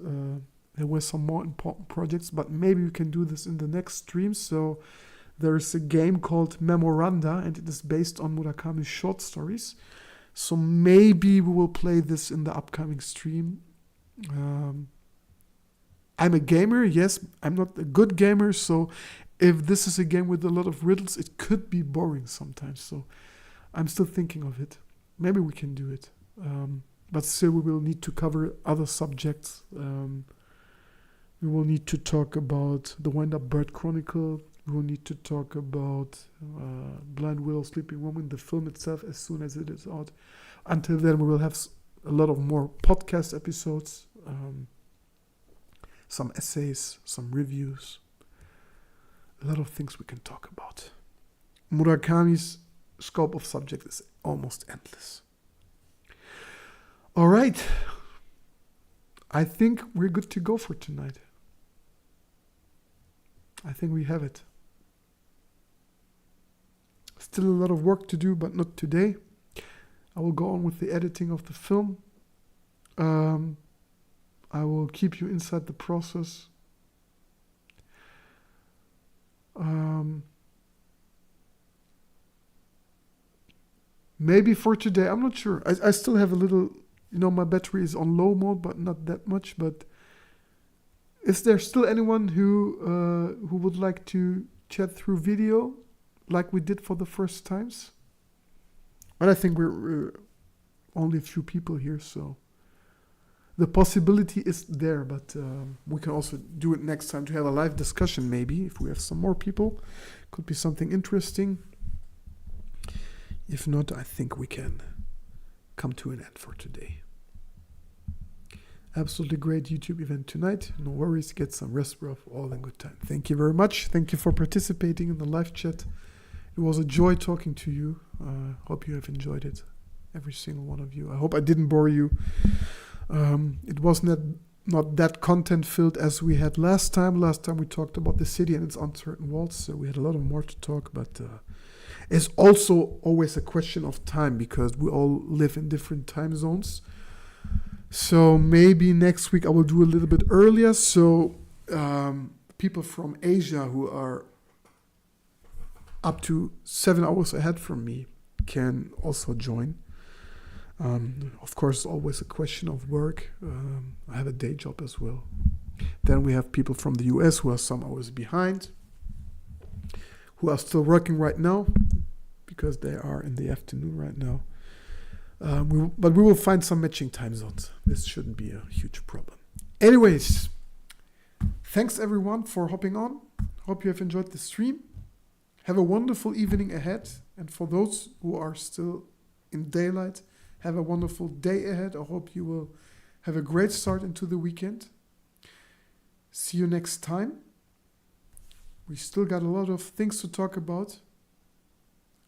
there were some more important projects, but maybe we can do this in the next stream. So there's a game called Memoranda, and it is based on Murakami's short stories. So maybe we will play this in the upcoming stream. I'm a gamer, yes. I'm not a good gamer, so if this is a game with a lot of riddles, it could be boring sometimes. So I'm still thinking of it. Maybe we can do it. But still, we will need to cover other subjects. We will need to talk about the Wind-Up Bird Chronicle. We will need to talk about Blind Willow, Sleeping Woman, the film itself, as soon as it is out. Until then, we will have a lot of more podcast episodes. Some essays, some reviews, a lot of things we can talk about. Murakami's scope of subject is almost endless. All right. I think we're good to go for tonight. I think we have it. Still a lot of work to do, but not today. I will go on with the editing of the film. I will keep you inside the process. Maybe for today, I'm not sure. I still have a little, my battery is on low mode, but not that much. But is there still anyone who would like to chat through video like we did for the first times? But I think we're only a few people here, so the possibility is there, but we can also do it next time to have a live discussion, maybe, if we have some more people. Could be something interesting. If not, I think we can come to an end for today. Absolutely great YouTube event tonight. No worries, get some rest, bro. All in good time. Thank you very much. Thank you for participating in the live chat. It was a joy talking to you. Hope you have enjoyed it, every single one of you. I hope I didn't bore you. It was not that content-filled as we had last time. Last time we talked about the city and its uncertain walls, so we had a lot of more to talk, but it's also always a question of time because we all live in different time zones. So maybe next week I will do a little bit earlier, so people from Asia who are up to 7 hours ahead from me can also join. Of course, always a question of work. I have a day job as well. Then we have people from the US who are some hours behind, who are still working right now because they are in the afternoon right now. But we will find some matching time zones. This shouldn't be a huge problem. Anyways, thanks everyone for hopping on. Hope you have enjoyed the stream. Have a wonderful evening ahead. And for those who are still in daylight, have a wonderful day ahead. I hope you will have a great start into the weekend. See you next time. We still got a lot of things to talk about.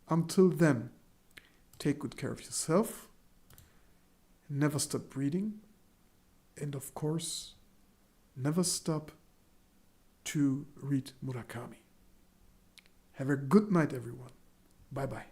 Until then, take good care of yourself. Never stop reading. And of course, never stop to read Murakami. Have a good night, everyone. Bye-bye.